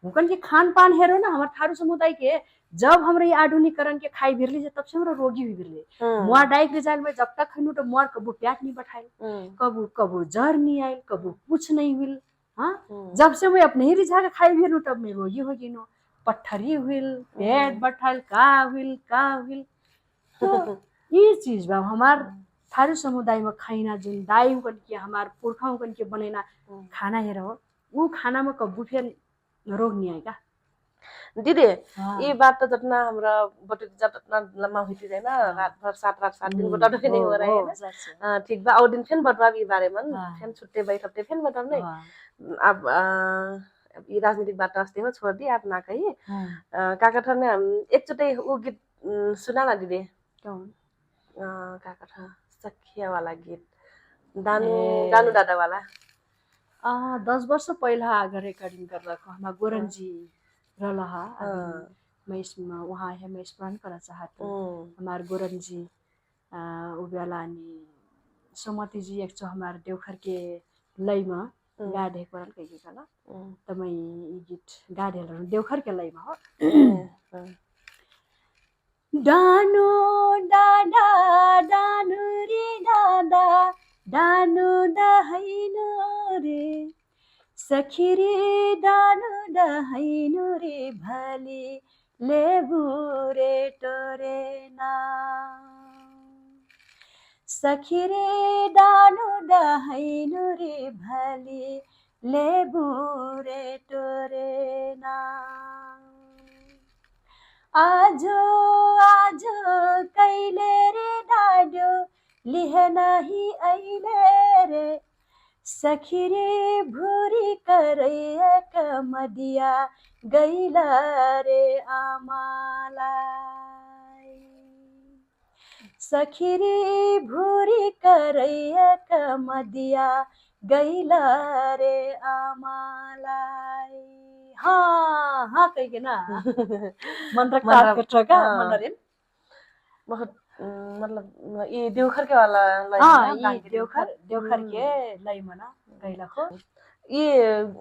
उनकन के खान पान हेरो ना हमार थारू समुदाय के जब हमरा ये आधुनिकरण के खाई भिरली तब से हमरा रोगी हुई भिरले मुआ डाइक रिजाल में जब तक खनु तो मुआर कबू प्याट नहीं बैठाइल कबू जर नहीं आयल कबू कुछ नहीं हुई हाँ जब से मैं अपने ही रिझा के खाई भिरलू तब मैं रोगी हो गई नो पत्थरी हुई पेट बैठाइल का हुई तो ये चीज बा हमार थारू समुदाय में खाइना जुन दाई कन के हमार पुरखा कन के बनेना खाना हेर हो वो खाना में कबू फिर रोग नहीं आएगा दीदी ये बात तो जतना हमरा बटे जतना लम्बा होती जाए ना रात भर 7 दिन बटा तो नहीं हो रहा है ना ठीक बा और दिन फिर बटवा भी बारे में फिर छुट्टे बैठते फिर बटा नहीं अब ये राजनीतिक बात अस्ते हो छोड़ दी आप ना कहिए काका ने एकचोटि वो गीत सुना ना दीदी कौन काका सखिया वाला गीत दानु दादा वाला 10 वर्ष पहिला आगे रेकर्डिङ गर्दा हमार गोरन जी रहा मैं इसमें वहाँ है मैं स्मरण करना चाहती हूँ हमार गोरन जी उब्यालानी सुमति जी एक जो हमार देवखर के लय में गा ढेक परन कही कला तो मैं ये गीत गा ढेल देवखर के लय में हो डानु दादा डानु रे दादा डानु दहाइनु रे सखी रे डानु दहाइनु रे भली लेबु रे टोरे ना सखी रे डानु दहाइनु रे भली लेबु रे टोरे ना आजो कैले रे डाड्यो लिह नहीं ऐले रे सखी रे भूरी करैया कमदिया गैला रे आमालाई सखी रे भूरी करैया कमदिया गैला रे आमालाई हाँ कही के ना मन रखा का मन बहुत मतलब ये देवखर के वाला ये देवखर के लय मना गैला को ये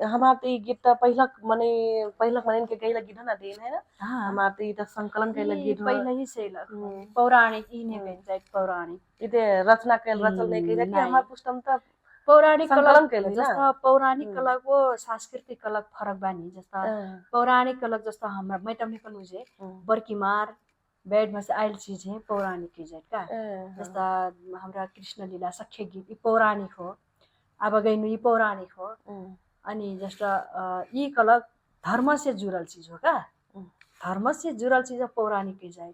हमार तो ये गीत पहिलक मने के गैला गीत ना देन है ना हमार तो ये संकलन गैला गीत पहिला ही से पौराणिक ई ने गई जाय पौराणिक इते रचना के रचल नहीं गई कि हमार पुस्तम त पौराणिक कला जस्ता पौराणिक कला को सांस्कृतिक कला फरक बानी जस्ता पौराणिक कला जस्ता हमरा मैं तमने कनु जे बर्की मार बेड में से आयल चीज है पौराणिक की जाए का जस्ता हमरा कृष्ण लीला सख्य गीत ई पौराणिक हो अब गइनु ई पौराणिक हो अनि जस्ता ई कला धर्म से जुड़ल चीज हो का धर्म से जुड़ल चीज पौराणिक की जाए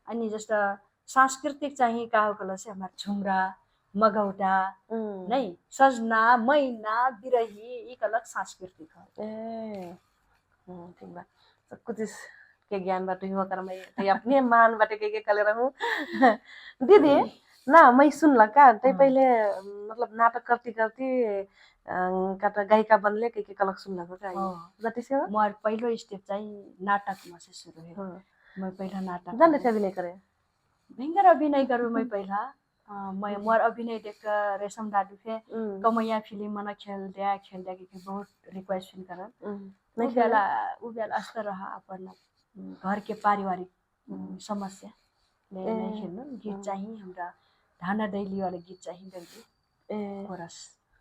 अनि जस्ता सांस्कृतिक चाहिए का हो कला से हमार झुमरा मगौटा नै सजना मैना बिरही एक अलग सांस्कृतिक हो। ए ठीक बा। सब कुछ के ज्ञान बाटे हुआ कर मैं तै अपने मान बाटे के कले रहूं। दीदी ना मैं सुनला का तै पहले मतलब नाटक करती करती काटा गायिका बनले के कलक सुनला का जति से मोर पहिलो स्टेप चाहिँ नाटकमा से सुरु भयो। मैं पहिला नाटक जाने थे अभिनय करे भयंकर अभिनय करू मैं पहिला मैं मोर अभिनय देख रेशम दादू फे कमैया फिल्म मना खेल दिया कि बहुत रिक्वेस्ट फिल करन उ बेला अस्तर रहा अपन घर के पारिवारिक समस्या ले नहीं खेल्नु गीत चाहिँ हमरा धाना दैली वाले गीत चाहिँ गल्ती कोरस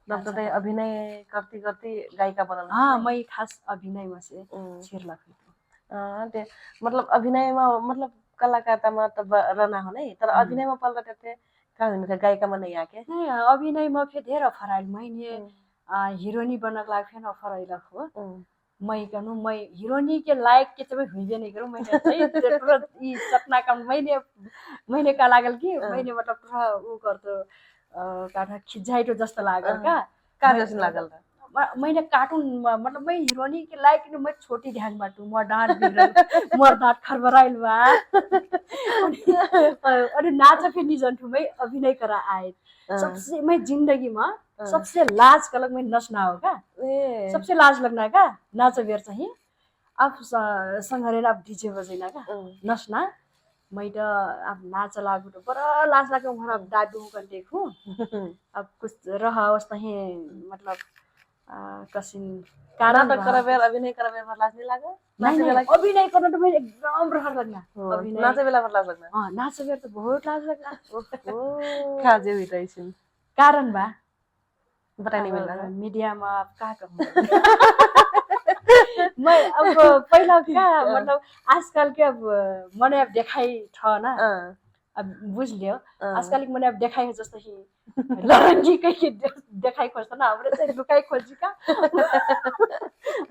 तब तो अभिनय करती करती गायिका बनल। हाँ मैं खास अभिनयमा से छिर्ला ते मतलब अभिनयमा मतलब कलाकारितामा त रहना हो नै तर अभिनयमा पल्ट थे का हुनु गायिकामा नै आके नै अभिनयमा फे धेरै फराइल मैने हिरोइनी बनक लाग फेन फराइल हो मैं कनु मैं हिरोइनी के लायक के तबे हुइबे नै करू मैंने चाहिँ पूरा ई सपना काम मैंने का लागल कि मैंने मतलब पूरा उ गर्तो काठा खिजाइटो जस्तो लागल का जस्तो लागल मैंने कार्टून मतलब मैं हिरोइनी के लायक नि मैं छोटी ध्यान बाटू म डाँट बिग्रल मोर दाँत खरबराइल बा अनि नाच फे निजन्ठु मैं अभिनय करा आए सबसे मैं जिंदगी में सबसे लाज कलक मैं नचना हो का सबसे लाज लगना का नाच बेर चाहिँ आप संगरेर आप डीजे बजेना का नचना मैं तो अब नाच लागू तो बड़ा लाज लगे वहाँ दादू कर देखूं अब कुछ रहा उस नहीं मतलब कसिन नाटक करबे अभिनय करबे भर लाज नहीं लागे नहीं अभिनय करना तो मैं एकदम रहर लगना अभिनय नाचे बेला भर लाज लगना हां नाचे बेर तो बहुत लाज लगना ओहो खाजे हुई रहिसिन कारण बा बताइने बेला मीडिया में आप का कहूं मैं अब पहिला का मतलब आजकल के अब मने अब देखाई छ ना अब बुझ लियो आजकल के मने अब देखाई जस्तो कि लरंगी के देखाई खोज्छ ना हमरे चाहिँ लुकाई खोजी का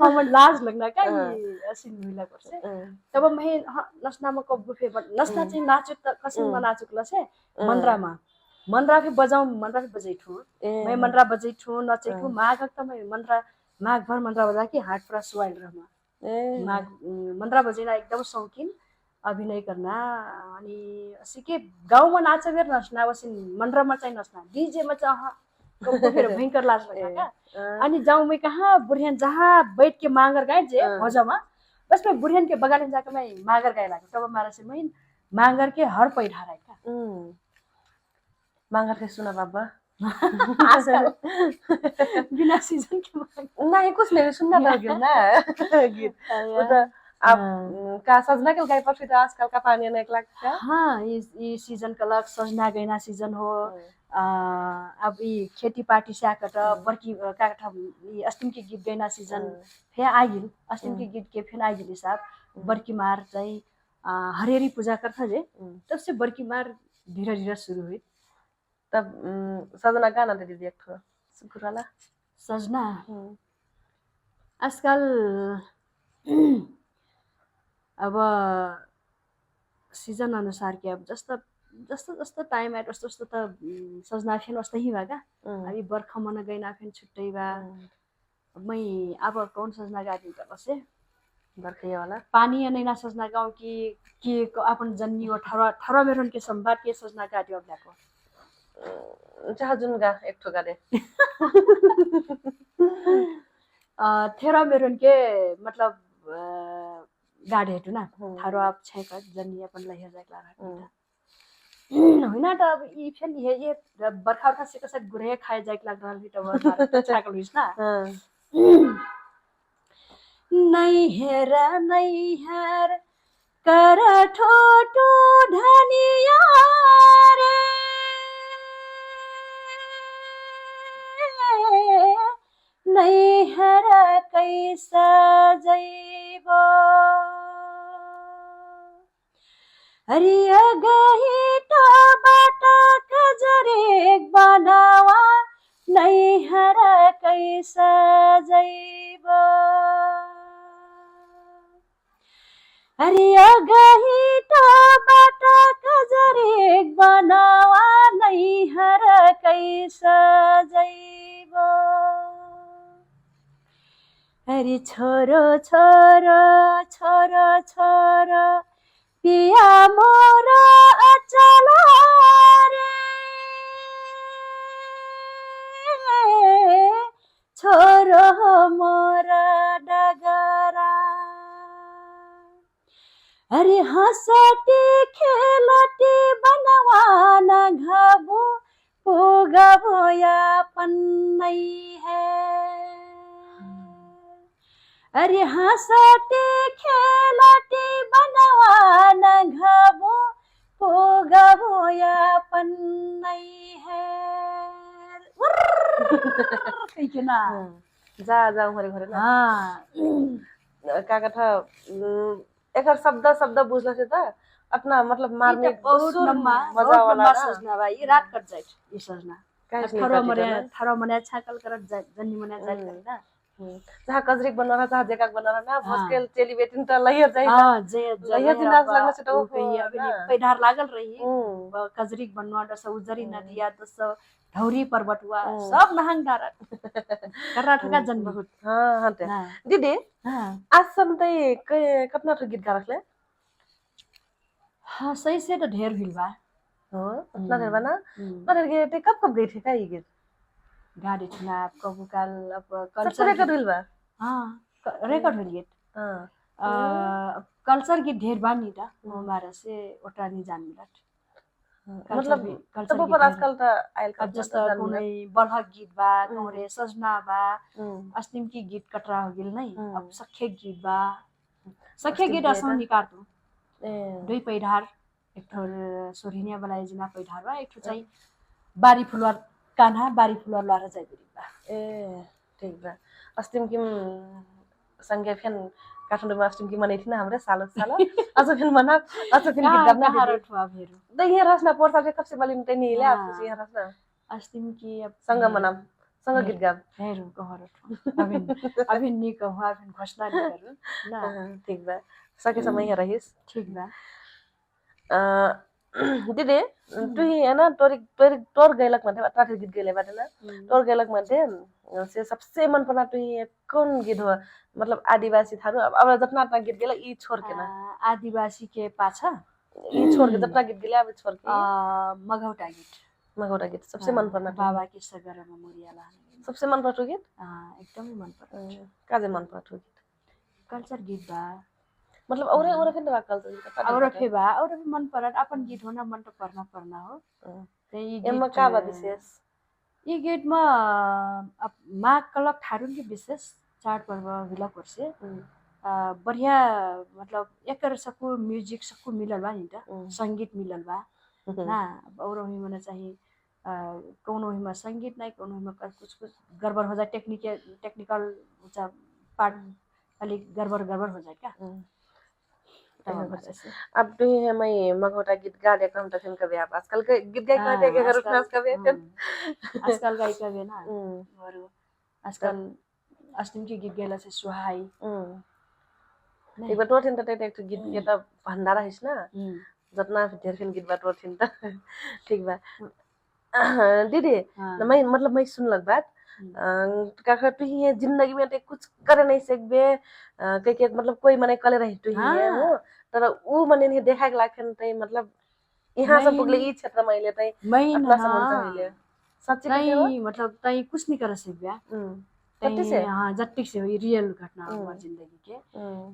हम लाज लगना का ये असिन मिला करसे तब मैं नसना में कब गुफे नसना चाहिँ नाचो त कसिन में नाचो क्लासे मंद्रा के बजाऊ मंद्रा के बजैठू मैं मंद्रा बजैठू नचैठू माघ त मैं मंद्रा माघ भर मंद्रा बजा के हाट पूरा सुवाइल रहमा माघ मंद्रा बजेना एकदम शौकीन अभिनय करना अनि सिके गाउँ में नाच बेर नचना वसिन मंद्रा में चाहिँ नचना डीजे में चाहिँ फिर भयंकर लाज लगा का अनि जाऊँ में कहाँ बुढ़ियन जहाँ बैठ के मांगर गाए जे भजमा बस मैं बुढ़ियन के बगाले जाके मैं मांगर गाए लागे तब मारा से मैं मांगर के हर पैठा रहा का मांगर के सुना बाबा बिना सीजन के नहीं कुछ नहीं सुनना लगे ना गीत आप का सजना के गाय पर आजकल का पानी ने एक लाख का हाँ ये सीजन का लग सजना गैना सीजन हो अब ये खेती पार्टी से आकट बर्की काकठा ये अस्तिम के गीत गैना सीजन फे आगिल अस्तिम के गीत के फेन आगिल हिसाब बर्की मार चाहिँ हरिहरी पूजा करता जे तब से बर्की मार धीरे धीरे शुरू हुई तब सजना गाना दे दीजिए एक सुकुराला सजना आजकल अब सीजन अनुसार के अब जस्तो टाइम आए जस्तो त सजना फेन वस्तै ही बा का अभी बर्खा मन गइना फेन छुट्टै बा मैं अब कौन सजना गाती कर से बर्खिया वाला पानी नैना सजना गाउँ कि अपन जन्नी हो ठरा मेरन के संवाद के सजना गाती अब जाको चाह जुन गा एक ठो गा दे ठरा मेरन के मतलब गाडी हेटु ना थारो आप छै का जन्नी अपन लहे जाक ला होइन त अब ई फेन ये बर्खा उर्खा से कसै गुरे खाए जाक लाग रहल भी त छाकल बिस ना नहीं हेर कर ठोटो धनिया रे नहीं हेर कैसा जइबो हरिया गही तो बाटा खजरे बनावा नहीं हेर कैसा जइबो हरिया गही तो बाटा खजरे बनावा नहीं हेर छोरो छोरो छोरो छोरो पिया मोर अचल रे छोरो मोर डगरा अरे हंसती खेलती बनवान घबो पोगबो यापन नहीं है अरे हंसती खेलती बनवान घबो पोगबो यापन नहीं है कहिके ना जा जा घरे घरे ना हाँ का कथा एकर शब्द शब्द बुझला से त अपना मतलब मार्ने बहुत सुर लम्बा मजा वाला ना सोचना भाई ये रात कट जाए ये सोचना काहे थारो मने छाकल करत जाए जन्नी मने जाए ना जहाँ कजरिक बनना जहाँ जेकाक बनना ना भोसकेल चेली बेटिन त लइया जाइ हां जे लइया दिन आज लाग्न से तो पैधार लागल रही कजरिक बनवा दस उजरी नदिया दस धौरी पर्वतवा सब नहंग डारा कर्नाटका जन बहुत हां हां ते दीदी हां आज सम तै कितना ठो गीत गा रखले हां सही से तो ढेर भिल बा हो उतना देर बना पर ये ते कब गई थी का ये गीत गाडी छना कबू काल अब सब कल्चर रेकॉर्ड हुइल बा हां रेकॉर्ड हो गीत हां कल्चर गीत ढेर बानी ता हमारा से ओटा नहीं जान मिलत मतलब कल्चर तब पर आजकल त आइल अब जस्तो कुनै बलहक गीत बा कौरे सजना बा अस्तिम की गीत कटरा हो गेल नहीं अब सखे गीत बा सखे गीत असम निकार्तु दुई पैधार एक ठोर सोरिनिया बनाए जिना पैधार बा एक ठो चाहिँ बारी फुलवार कान्हा बारी फुलवार लारा जाइ बा ए ठीक बा अस्तिम की संगे फेन काठमाडौँमा अस्तिम की मनाइ थिन हाम्रो सालो सालो अझ फेन मना अझ फेन गीत गाउन हारो ठुवा भेरु द यहाँ रस्ना पोर्सा चाहिँ कप्से बलिन तै नि ल्या खुशी यहाँ रस्ना अस्तिम की अब संग मनाम संग गीत गाम भेरु गहरो ठुवा अबिन नि कहवा अबिन घोषणा नि गरु ना ठीक बा सके समय यहाँ रहिस ठीक बा दिदी तू है ना तोर गैलक मध्ये अठारह गीत गैले बाटे ना तोर गैलक मध्ये से सबसे मन पर्ना तू कौन गीत हो मतलब आदिवासी थारू अब जतना ता गीत गेला ई छोड़ के ना आदिवासी के पाछा ई छोड़ के जतना गीत गेला अब छोड़ के मगौटा गीत सबसे मन पर्ना बाबा के सगर मेमोरियल सबसे मन पर्छ गीत एकदमै मन पर्छ काजे मन पर्छ गीत कल्चर गीत बा मतलब औरे औरे फेन बा कल्चर गीत औरे फे बा औरे मन परत अपन गीत होना मन त पर्ना हो त्यही एमा का बा विशेष यी गीतमा माघ कलक थारुन के विशेष चाडपर्व भिला पर्से बढ़िया मतलब एकर सकु म्यूजिक सकु मिलल बा नि त संगीत मिलल बा ना और ही मने चाहिए कोनो ही में संगीत नहीं कोनो में कुछ गड़बड़ हो जाए टेक्निकल पार्ट खाली गड़बड़ हो जाए क्या अब तो है मैं मगौटा गीत गा दे कम तो फिर कभी आप आजकल के गीत गाय कहते के करो क्लास कभी आजकल गाय कभी ना और आजकल अस्तिम की गीत गेला से सुहाई एक बार तो थिन त एक गीत के त भण्डारा हिस ना जतना धेर फिन गीत बात थिन त ठीक बा दीदी मैं मतलब मैं सुन लग बात काका तू ही जिंदगी में ते कुछ करे नहीं सकबे के मतलब कोई मने कले रही तू ही हो तर ऊ मने नहीं देखा के लाखन तै मतलब यहाँ सब पुगले ई क्षेत्र में ले तै अपना सम्बन्ध होइले सच्ची नहीं मतलब तै कुछ नहीं कर सकबे जट्टी से हां जट्टी से रियल घटना हो जिंदगी के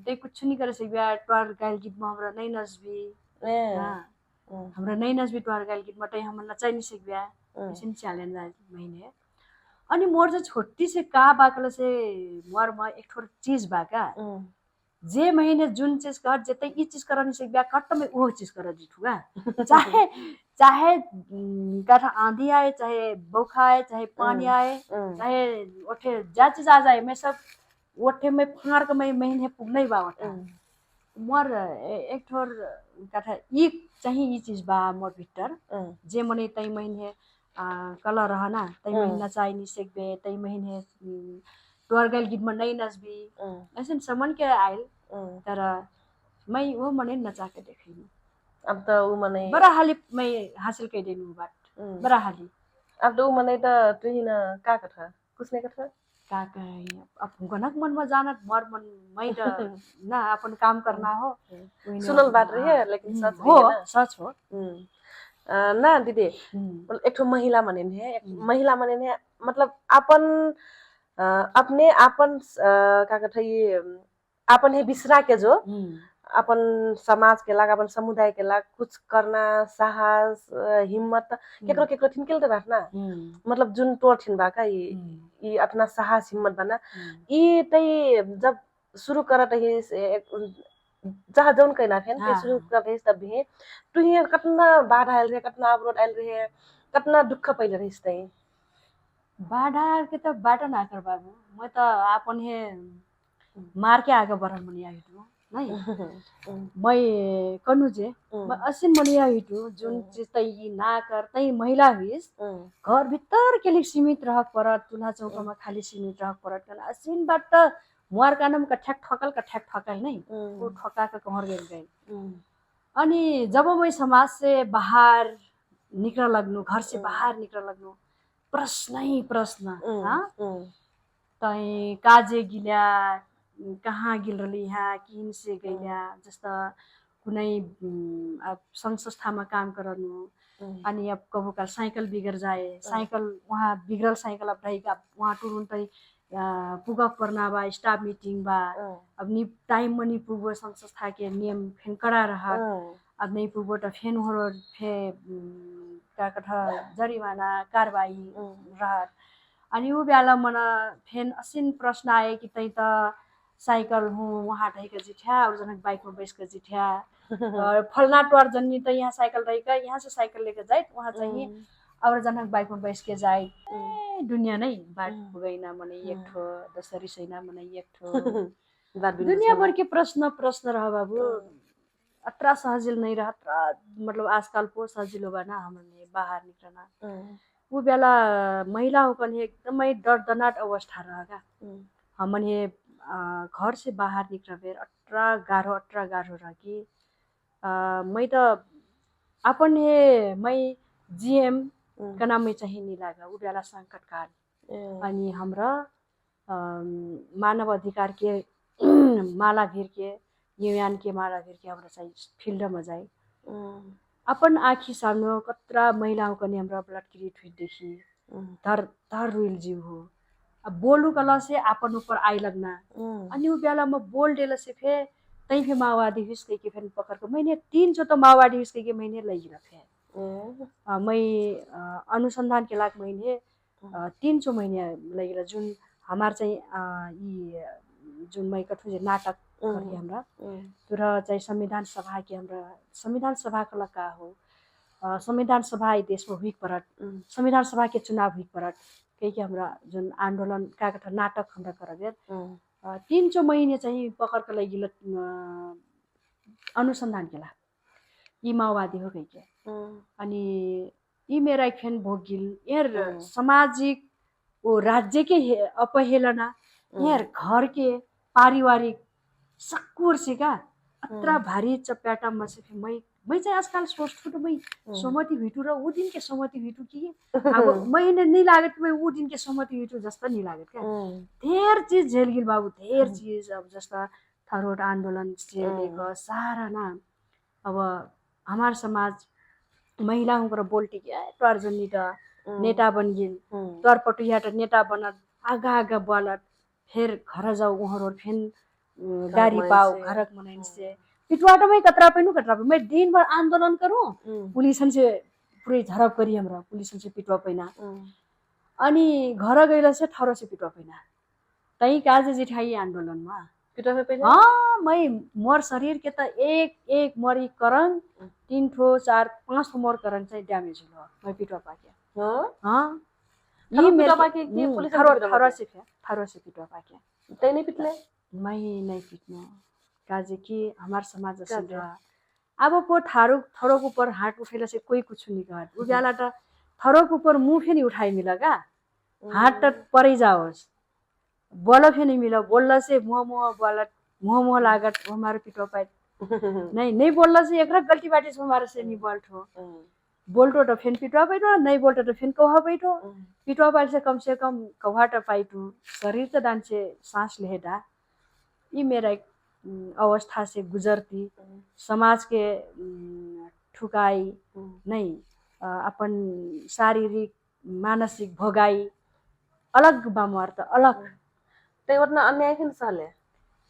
तै कुछ नहीं कर सकबे ट्वार गाइल गीत में हमरा नहीं नचबी हमरा नहीं नचबी ट्वार गाइल गीत में तै हम नचाइ नहीं सकबे ऐसे चैलेंज महीने अनि मोर जो छोटी से का बाकल से मोर में एक थोड़ा चीज बाका जे महीने जुन चीज कर जते ई चीज कर नहीं सकबे कट में वो चीज कर जिठुगा चाहे चाहे कथा आंधी आए चाहे बौखा आए चाहे पानी आए चाहे ओठे जा चीज आ जाए मैं सब ओठे में फाड़ के मैं महीने पुग नहीं बा ओठे मोर एक थोर कथा ई चाहे ई चीज बा मोर भीतर जे मने तई महीने कलर रहना तई महीना चाहे नहीं सकबे तई महीने तोर गल गीत में नहीं नचबी ऐसे समन के आइल तर मैं वो मने नचा के देखैनी अब तो ऊ मने बड़ा हाली मैं हासिल कर देनु बात बड़ा हाली अब तो ऊ मने त तुही न का कथा कुछ नहीं कथा का कहें अब गनक मन में जाना मर मन मैं ना अपन काम करना हो सुनल बात रही है लेकिन सच हो रही है ना। सच हो ना दीदी एक ठो महिला मने है महिला मने है मतलब अपन अपने अपन का कहते ये अपन है बिसरा के जो अपन समाज के लाग अपन समुदाय के लाग कुछ करना साहस हिम्मत केकरो केकरो थिनकेल त राखना मतलब जुन टोर थिन बा का ये अपना साहस हिम्मत बना ये तई जब शुरू करत है जहाँ जौन कहना फेन ये शुरू करत है तब भी तू ये कितना बाधा आयल रहे कितना अवरोध आयल रहे कितना दुख पहिले रहिस तई बाधा के त बाटा ना कर बाबू मैं तो अपन है मार के आगे बढ़न मनिया हिटू नहीं मैं कनु जे मैं असिन मनिया हिटू जुन चीज तई ना कर तई महिला हुइस घर भीतर के लिए सीमित रह परत चूल्हा चौका में खाली सीमित रह परत कन असिन बाट मुआर कानम का ठ्याक ठकल नहीं वो ठका का कहर गई अनि जब मैं समाज से बाहर निकल लगनु घर से बाहर निकल लगनु प्रश्न ही प्रश्न तई काजे गिल्या कहाँ गिल रही यहाँ किन से गइल्या जस्ता कुनै अब संघ संस्थामा काम करनु अनि अब कबो का साइकल बिगड़ जाए साइकल वहाँ बिगड़ल साइकल अब ढाइका वहाँ तुरंत पुगक पर्ना बा स्टाफ मीटिंग बा अब नि टाइम मनी पुगो संघ संस्था के नियम फेन कड़ा रहा अब नहीं पुगो त फेन हो फे का कथा जरिमाना कारबाही रहा अनि उ बेला मना फेन असिन प्रश्न आए कि तै त साइकल हूँ वहाँ ढाइका जिठ्या और जनक बाइक में बैठ कर जिठ्या फलना टोर जन्नी तो यहाँ साइकिल रहेगा यहाँ से साइकिल लेकर जाए वहाँ चाहिए और जनक बाइक में बैठ के जाए दुनिया नहीं बाट गईना मने एक ठो दसरी सैना मने एक ठो दुनिया भर के प्रश्न रहा बाबू अत्रा सहजिल नहीं रहा अत्रा मतलब आजकल को सजिलो बना हमने बाहर निकलना वो बेला महिलाओं का एकदमै डरदनाट अवस्था रहेगा हमने घर से बाहर निकल बेर अत्रा गाह्रो रह कि मैं तो अपन है मैं जीएम का नाम में चाहिए नहीं लगा वो बेला संकट काल अनि हमरा मानव अधिकार के माला घेर के यूएन के माला घेर के हमरा चाहिए फील्ड में जाए अपन आँखी सामने कतरा महिलाओं का हमरा ब्लड क्रिएट हुई देखी धर रुइल जीव हो अब बोलू कला से अपन ऊपर आई लगना अनि उ बेला में बोल डेला से फे तई फे माओवादी हिस्के के फेन पकड़ को मैंने 3 जो तो माओवादी हिस्के के महीने लगी रखे मैं अनुसंधान के लाग महीने 3 जो महीने लगी जुन हमार चाहिँ जुन मैं कथु जे नाटक करी हमरा तर चाहिँ संविधान सभा के हमरा संविधान सभा का लगा हो संविधान सभा देश में हुई परत संविधान सभा के चुनाव हुई परत कहीं हमरा जुन आंदोलन का कथा नाटक हमरा करबे 3 महीने चाहिँ पकड़ के लगी अनुसंधान केला यी माओवादी हो गई के अनि यी मेरा फेन भोगिल यार सामाजिक ओ राज्य के अपहेलना यार घर के पारिवारिक सक्कुर से का अत्रा भारी चप्याटा में से मैं चाहिँ आजकल सोच्छु त मैं सहमति हुइटु र उ दिन के सहमति हुइटु कि अब मैंने नहीं लागत मैं उ दिन के सहमति हुइटु जस्ता नहीं लागत क्या धेर चीज झेल गिल बाबू धेर चीज अब जस्ता थरोट आंदोलन से लेकर सारा ना अब हमार समाज महिलाओं को बोलती क्या तोर जन्नी त नेता बन गिल तोर पटुया त नेता बनत आगा आगा बोलत फिर घर जाओ वहाँ फिर गाड़ी पाओ घरक मनाइन से पिटवाटा में कतरा पे मैं दिन भर आंदोलन करूं पुलिस से पूरे झड़प करी हमरा पुलिस से पिटवा पैना अनि घर गइला से ठरो से पिटवा पैना तई काजे जिठाई आंदोलन में पिटवा पैना हां मैं मोर शरीर के त एक मरी करन 3 ठो 4 5 ठो मोर करन चाहिँ ड्यामेज हो मैं पिटवा पाके हां ये पिटवा पाके के पुलिस ठरो से पिटवा पाके तई नहीं पिटले मैं नहीं पिटना काजे कि हमार समाज जैसे अब को थरोक ऊपर हाथ उठेला से कोई कुछ नहीं कर उ बेला त थरोक ऊपर मुंह फेनी उठाई मिलगा हाथ त परै जाओस बोलो फेनी मिलो बोलला से मुंह लागत हमारे पिटवा पाए नहीं बोलला से एकरा गलती बाटे से हमारे से नहीं बोल्ट हो बोल्टो तो फेन पिटवा बैठो नहीं बोल्टो तो फेन कौहा बैठो पिटवा पाल से कम कौहा तो पाइटू शरीर तो दान से सांस लेहेडा ये मेरा एक अवस्था से गुजरती समाज के ठुकाई नहीं अपन शारीरिक मानसिक भोगाई अलग बामर त अलग तै उतना अन्याय किन सहले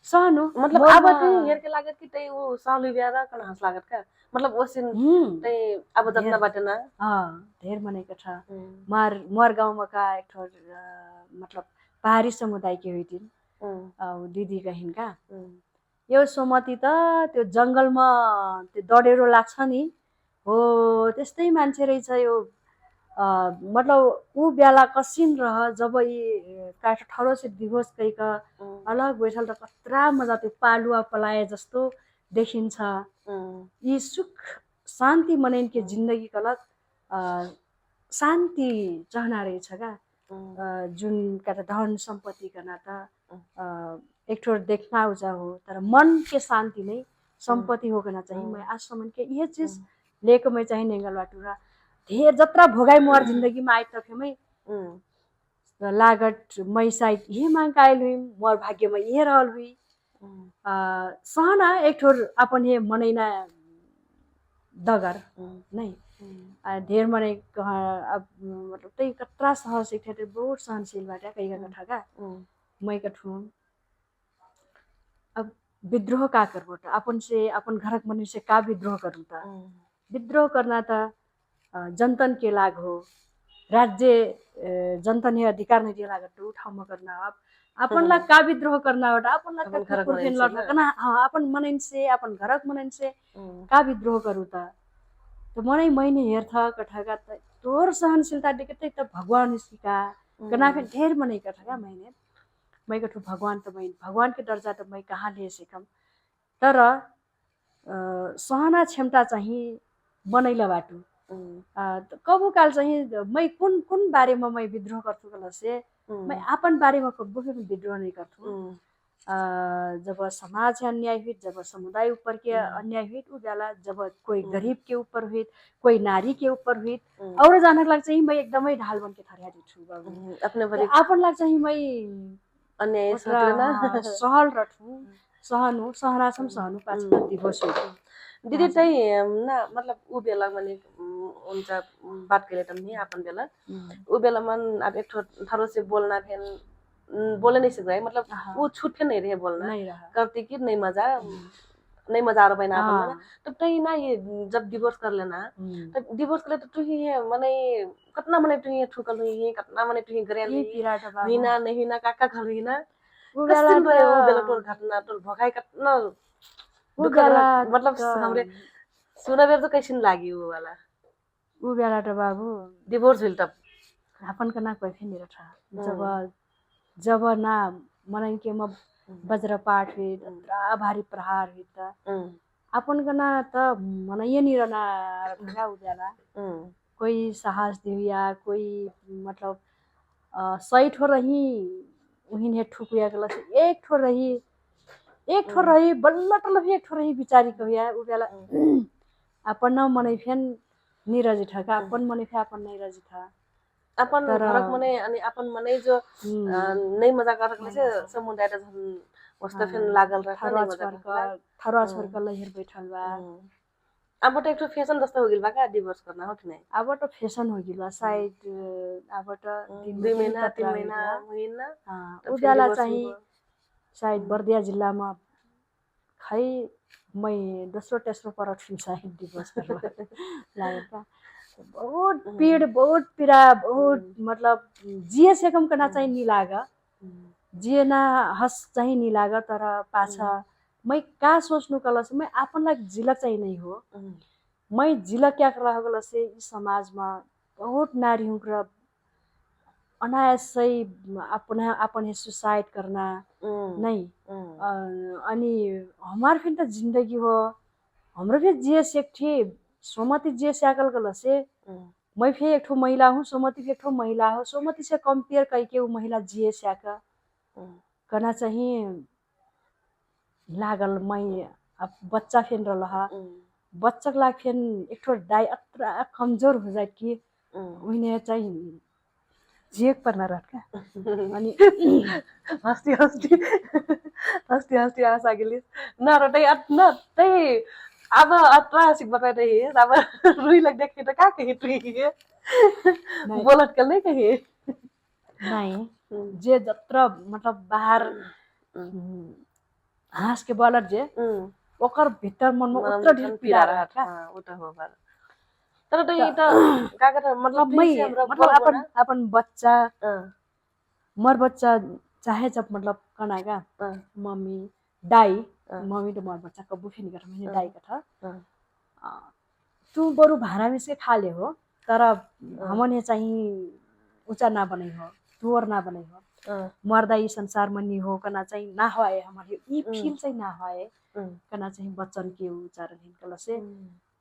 सहनु मतलब अब तै हेर के लागत कि तै वो सहलु ब्यारा कन हंस लागत का मतलब ओसिन तै अब जतना बाटे ना धेर मनेको छ मोर गाउँमा का एक ठो मतलब पहाडी समुदाय के हुइथिन् दिदी कहिन् का यो सोमती त त्यो जङ्गलमा त्यो डढेरो लाग्छ नि हो त्यस्तै मान्छे रहेछ यो मतलब ऊ बेला कसिन रह जब यी काठ ठरो से डिभोर्स करिक अलग बैठल त कत्रा मजा त्यो पालुवा पलाए जस्तो देखिन्छ यी सुख शान्ति मनैन के जिन्दगी कलक शान्ति चाहना रहेछ का जुन का धन सम्पत्ति करना त एक ठोर देखना उजा हो तर मन के शांति नहीं संपत्ति हो करना चाहिए मैं आज समझ के ये चीज लेकर मैं चाहिए नेंगल बाटुरा ढेर जत्रा भोगाई मोर जिंदगी में आइत तक मैं लागत मैं साइड ये मांग कायल हुई मोर भाग्य में ये रहल हुई सहना एक ठोर अपन ये मनैना दगर नहीं ढेर मने अब मतलब तै कत्रा सहज एक ठेर बहुत सहनशील बाटे कई का कथा का मैं कठू अब विद्रोह का करबो त अपन से अपन घरक मनुष्य से का विद्रोह करूं त विद्रोह करना त जनतन के लाग हो राज्य जनतन हे अधिकार नहीं दिया लागत तो ठाउँमा करना अब अपन ला का विद्रोह करना हो अपन ला का कुरफेन लड्ना हां अपन मनैन से अपन घरक मनैन से का विद्रोह करूं त तो मनै मैंने हेर्थ कठाका त तोर सहनशीलता देखे त भगवान इसका कना के ढेर मनै कठाका मैं कठू भगवान त मैं भगवान के दर्जा त मैं कहाँ ले सकम तर सहना क्षमता चाहिँ बनैला बाटू कबू काल चाहिँ मैं कुन बारे में मैं विद्रोह करथू कल से मैं अपन बारे में कबू भी विद्रोह नहीं करथू जब समाज अन्याय हुई जब समुदाय ऊपर के अन्याय हुई उ बेला जब कोई गरीब के ऊपर हुई कोई नारी के ऊपर हुई और जानक लाग्छ मैं एकदमै ढाल बन के थरिया दिछु बाबू अपने भरि अपन लाग्छ मैं अन्याय सटना सहल रठू सहनु सहनासम सहनु पाछा दिवस हो दीदी तै ना मतलब उ बेला माने हुन्छ बात केले तमनी अपन बेला उ बेला मन अब एक थरो से बोलना फेन बोले नहीं सकता है मतलब वो छूट नहीं रहे बोलना करती कि नहीं मजा आ रहा बहना अपन तो तई ना ये जब डिवोर्स कर लेना तब डिवोर्स कर ले तो तू ही मने कितना मने तू ही ठुकल हुई है कितना मने तू ही गरेल हुई ना नहीं ना काका घर हुई ना वो बेला तोर घटना तोर भगाई कितना दुख मतलब हमरे सुना बेर तो कैसन लागी वो वाला वो बेला तो बाबू डिवोर्स हुई तब अपन का ना कोई फेन रहा जब ना मनन के म वज्रपात हुई तत्रा भारी प्रहार हुई त अपन गना त मनैये नि रहना ढंगा उजाला कोई साहस दिया कोई मतलब सही ठो रही उहिन हे ठुकुया गला एक ठो रही बल्ल टल एक ठो रही बिचारी कहिया उजाला अपन न मनै फेन निरजी ठका अपन मनै फे अपन नै रजी था अपन घरक मने अनि अपन मने जो नहीं मजा करले से समुदाय त झन वस्ता फेन लागल रहा नहीं मजा थरवा छरकल हेर बैठल बा अब त एकठो फैशन जस्तो हो गेल बा का डिवोर्स करना हो कि नहीं अब त फैशन हो गेल बा शायद अब त 2 महीना 3 महीना होइन उजाला चाहिँ शायद बर्दिया जिल्लामा खै मैं दोस्रो तेस्रो परठिन शायद डिवोर्स करवा लागेका बहुत पीड़ बहुत पीड़ा बहुत मतलब जिए से कम करना चाहिए नहीं लागा जिए ना हस चाहिए नहीं लागा तर पाछा मैं का सोच्नु कल से मैं आपन लाग जिलक चाहिए नहीं हो मैं जिलक क्या कर रहा गल से इस समाज में बहुत नारी हूँ कर अनायासै अपन सुसाइड करना नहीं अनि हमार फिर तो जिंदगी हो हमरो भी जिए से थी सोमती जे सैकल गल से मैं फिर एक ठो महिला हूँ सोमती भी एक ठो महिला हो सोमती से कंपेयर करके वो महिला जिए सैका करना चाहिए लागल मैं अब बच्चा फेन रहा बच्चा के लाग फेन एक ठो दाई अत्रा कमजोर हो जाए कि उन्हें चाहिँ जेक पर्न रहका अनि हस्ती हस्ती हस्ती हस्ती आशा गेली न र न त्यही अब अत्रा सिक बताए रही अब रुई लग देखे तो का कही तू बोलत कल नहीं कही नहीं जे जत्र मतलब बाहर हाँस के बलर जे ओकर भीतर मन में उतना ढेर पीड़ा रहता हां वो तो हो बार तर तो ये तो का कहता मतलब मतलब अपन बच्चा मर बच्चा चाहे जब मतलब कनागा मम्मी दाई मम्मी तो मर बच्चा कबू फेन कर मैंने दाई का था तू बरु भाड़ा में से खा ले हो तर हमने चाहिए ऊंचा ना बने हो तू और ना बने हो मर्दा ई संसार में नहीं हो कना चाहिए ना होए हमारे ई फील चाहिए ना होए कना चाहिए बच्चन के उच्चारण हिंकल से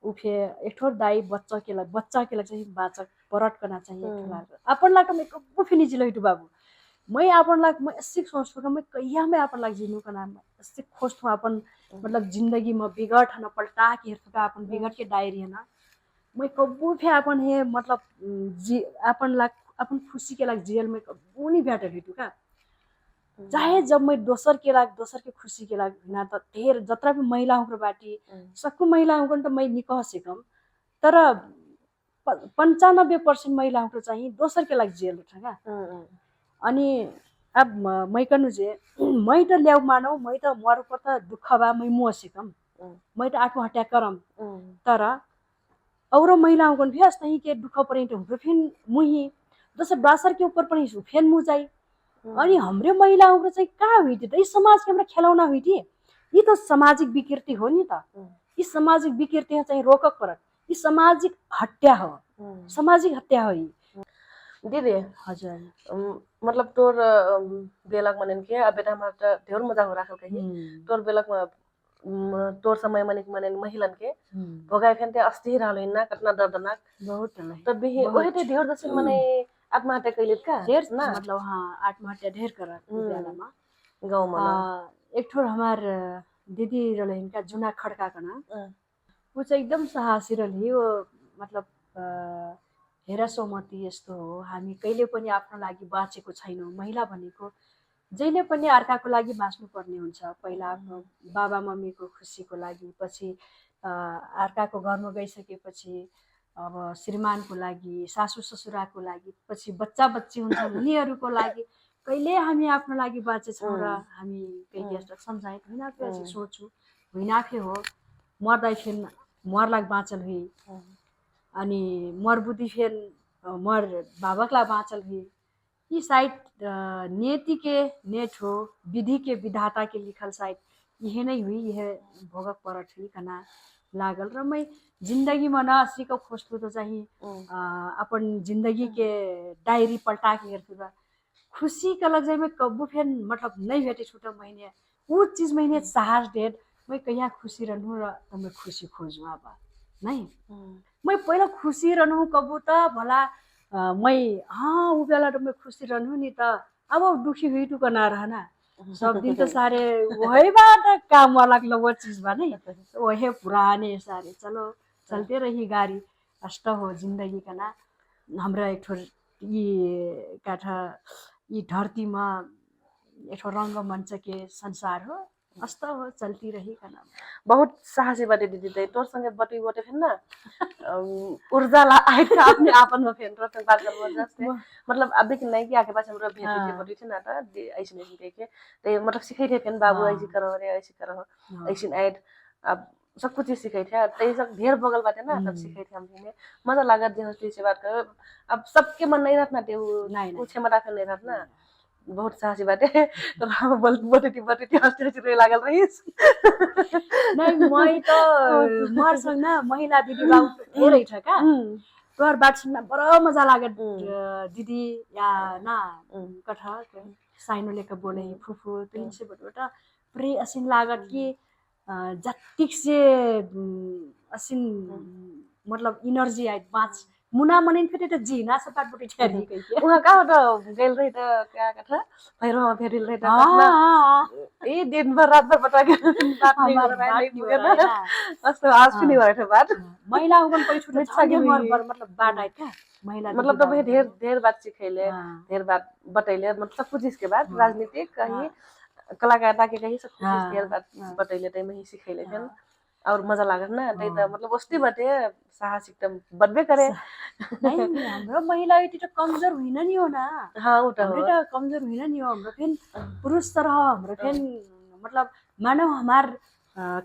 उफे एक ठोर दाई बच्चा के लागि चाहिँ बाचक परट करना चाहिए अपन लाग मैं कबू फिनी जिलो हिटू बाबू मैं अपन लाग मैं ऐसे सोचू कि मैं कहिया में अपन लाग जिनु करना ऐसे खोजू अपन मतलब जिंदगी में बिगड़ न पलटा के हेरफुका अपन बिगड़ के डायरी है ना मैं कबू फे अपन है मतलब जी अपन लाग अपन खुशी के लाग जेल में कबू नहीं बैठे हिटू का चाहे जब मैं दोसर के खुशी के लाग ना तो ढेर जत्रा भी महिला हुँ बाटी सबको महिला हुँ तो मैं निकह सिकम तर 95% महिला हुँ चाहिए दोसर के लाग जेल उठा अनि अब मैं कनु जे मैं तो ल्याउ मानौ मैं तो मर ऊपर तो दुख बा मैं मुँह सिकम मैं तो आत्महत्या करम तर और महिला हुँ भी नहीं के दुख परेंट हुँ फिर मुही दोसर बासर के ऊपर पनि फेन मुँह जाई अनि हाम्रो महिलाहरू चाहिँ कहाँ हुई थी इस समाज के हमरा खेलौना हुई थी ये तो सामाजिक विकृति हो नि त इस सामाजिक विकृति चाहिँ रोकक परत ये सामाजिक हत्या हो सामाजिक हत्या हो दीदी हजुर मतलब तोर बेलक मनन के अब बेटा हमार त ढेर मजा हो राखल कही तोर बेलक तोर समय मनिक मनन महिलन के भोगाई फेनते अस्थिर रहल ना कतना दर्दनाक बहुत तब भी ओहे ते ढेर जसिन मने आत्महत्या कैले का ढेर ना मतलब हाँ आत्महत्या ढेर करत बेलामा गाउँ में एक ठोर हमार दीदी रहले इनका जुना खड़का कना वो चाहिँ एकदम साहसी रहली वो मतलब हेरा सोमती यस्तो हो हामी कहिले पनि आफ्नो लागि बाँचेको छैनौँ महिला भनेको जहिले पनि अर्काको लागि बाँच्नु पर्ने हुन्छ पहिला आफ्नो बाबा मम्मीको खुसीको लागि पछि अर्काको घरमा गइसकेपछि अब श्रीमानको लागि सासू ससुराको लागि पछि बच्चा बच्ची हुन्छ उनीहरूको लागि कहिले हामी आफ्नो लागि बाँचेछौँ र हामी कहिले यस्तो सम्झाइ होइन फेरि सोच्छु होइन आफै हो मर्दै फेरि मरलाई बाँचल हुई अनि मर बुद्धि फेर मर बाबकला बाँचल हुई ये शायद नियति के नेट हो विधि के विधाता के लिखल शायद यह नहीं हुई यह भोगक परट हुई कना लागल र मैं जिंदगी में न सीख खोजतु तो चाहिए अपन जिंदगी के डायरी पलटा के हेरतु त खुशी का लग जाए मैं कबू फेर मतलब नहीं भेटे छूटा महीने वो चीज महीने साहस डेट मैं कहीं खुशी रहूँ र तो मैं खुशी खोजूँ अब नहीं मैं पहिला खुशी रहूँ कबू त भला मैं हाँ वो बेला तो मैं खुशी रहूँ नहीं तो अब दुखी हुई टू करना रहना सब दिन तो सारे वही बात काम वाला वो चीज बा नहीं वही पुराने सारे चलो चलते रही गाड़ी अष्ट हो जिंदगी का ना हमरा एक ठोर ये क्या था ये धरती में एक ठोर रंग मंच के संसार हो अस्त हो चलती रही का नाम बहुत साहसी बाटे दीदी ते तोर संगे बटुई बोटे फेन ना ऊर्जा ला आए था अपने आपन में फेन रतन बात कर जस्ते मतलब अभी कि नहीं कि आके पास हमरा भेट के बटुई थे ना त ऐसे नहीं देखे ते मतलब सिखाई थे फेन बाबू ऐसे करो रे ऐसे करो ऐसे ऐड अब सब कुछ सिखाई थे ते सब ढेर बगल बाटे ना तब सिखाई थे हमने मजा लागत जे हस्ती से बात कर अब सबके मन नहीं रहत ना ते पूछे मत आके नहीं रहत ना बहुत साहसी बाटे तो हम बटुटी हस्ती हस्ती लागल रहिस नहीं मैं तो मर संग ना महिला दिदी बाबू धेरै छ का तोहर बात सुन्न बडो मजा लागत दीदी या ना कथा साइनो लेकर बोले फुफू तीन से बटोटा प्रे असिन लागत कि जतिक से असिन मतलब एनर्जी आइ बाँच मुना मनिन फेरि त जिना सपाटपट्टि ठहरी गई के उहाँ कहाँबाट गेल रही त क्या कथा भैरवमा फेरिल रही त ए दिनभर रातभर पटाके बात नहीं हो रहा है नहीं पुगेन कस्तो आज पनि भएन बात महिला उगन कोही छुट्टा छागे मर मतलब बात आए क्या महिला मतलब तो ढेर ढेर बात सिखैले ढेर बात बतैले मतलब सब कुछ इसके बाद राजनीतिक कहीं कलाकारिता के कहीं सब कुछ ढेर बात बतैले तै में ही सिखैले फिर और मजा लागत ना तै त मतलब वस्ती बटे साहसिक त बदबे करे नहीं हाम्रो महिला यति त कमजोर होइन नि हो ना हाँ उ त हाम्रो त कमजोर होइन नि हो हाम्रो फेन पुरुष तरह हाम्रो फेन मतलब मानव हमार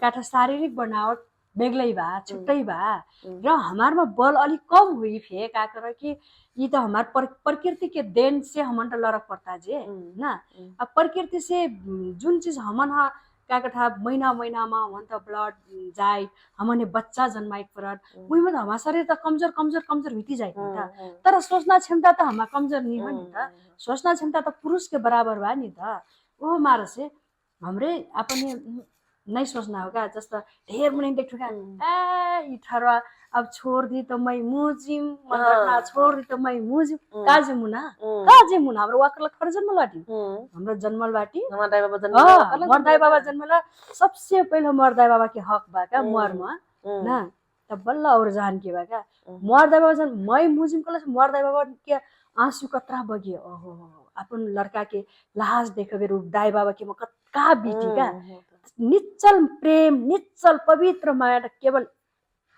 काठा शारीरिक बनावट बेग्लै बा छुट्टै बा र हमारमा बल अलिक कम हुई फे का कर कि ये तो हमार प्रकृति के देन से हमन त लड़क पड़ता जे ना अब प्रकृति से जुन चीज हमन हा का कथा महीना महीनामा हमन त ब्लड जाए हमने बच्चा जन्माई परत उही में हमार शरीर त कमजोर कमजोर कमजोर हुई जाए त तर सोचना क्षमता त हमार कमजोर नहीं हो नि त सोचना क्षमता त पुरुष के बराबर बा नि त वो मार से हमरे अपने नहीं सोचना होगा जस्तो ढेर मुनि देखु का ए इठरवा अब छोड़ दी तो मैं मुजिम मतलब छोड़ दी तो मैं मुजिम काजे मुना हाम्रो वाकला खर जन्मल बाटी हाम्रो जन्मल बाटी मर्दाई बाबा जन्मला सबसे पहले मर्दाई बाबा के हक बा का मरमा ना तब बल्ल और जान के बा का मर्दाई बाबा जन मैं मुजिम कला मर्दाई बाबा के आंसू कतरा बगियो ओहो अपन लड़का के लाज देखे रूप दाई बाबा के म का बीती का निश्चल प्रेम निश्चल पवित्र माया केवल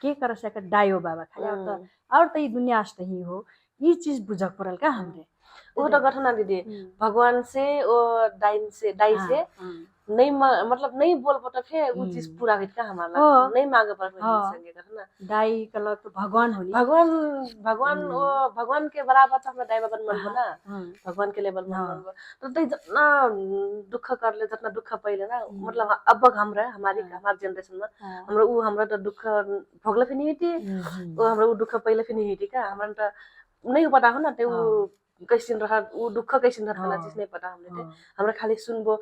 के कर सके डायो बाबा खाली और तो ये दुनिया आस्ते ही हो ये चीज बुझक पड़ल का हमरे वो तो घटना दीदी भगवान से और दाई से नहीं मतलब नहीं बोल पता फिर वो चीज पूरा हुई का हमारा नहीं मांगे पर संगे करना दाई कल तो भगवान होनी भगवान के बराबर तो हमरा दाई बाबा मन बना भगवान के लेवल में मन तो तै जितना दुख कर ले जितना दुख पहिले ना मतलब अब हमारी जनरेशन में हमरा तो दुख भोगले फिर नहीं थी वो हमरा वो दुख पहिले फिर नहीं थी का हमरा तो नहीं पता हो ना ते वो कैसिन रहा वो दुख कैसिन रहा वाला चीज नहीं पता हमने थे हमरा खाली सुनबो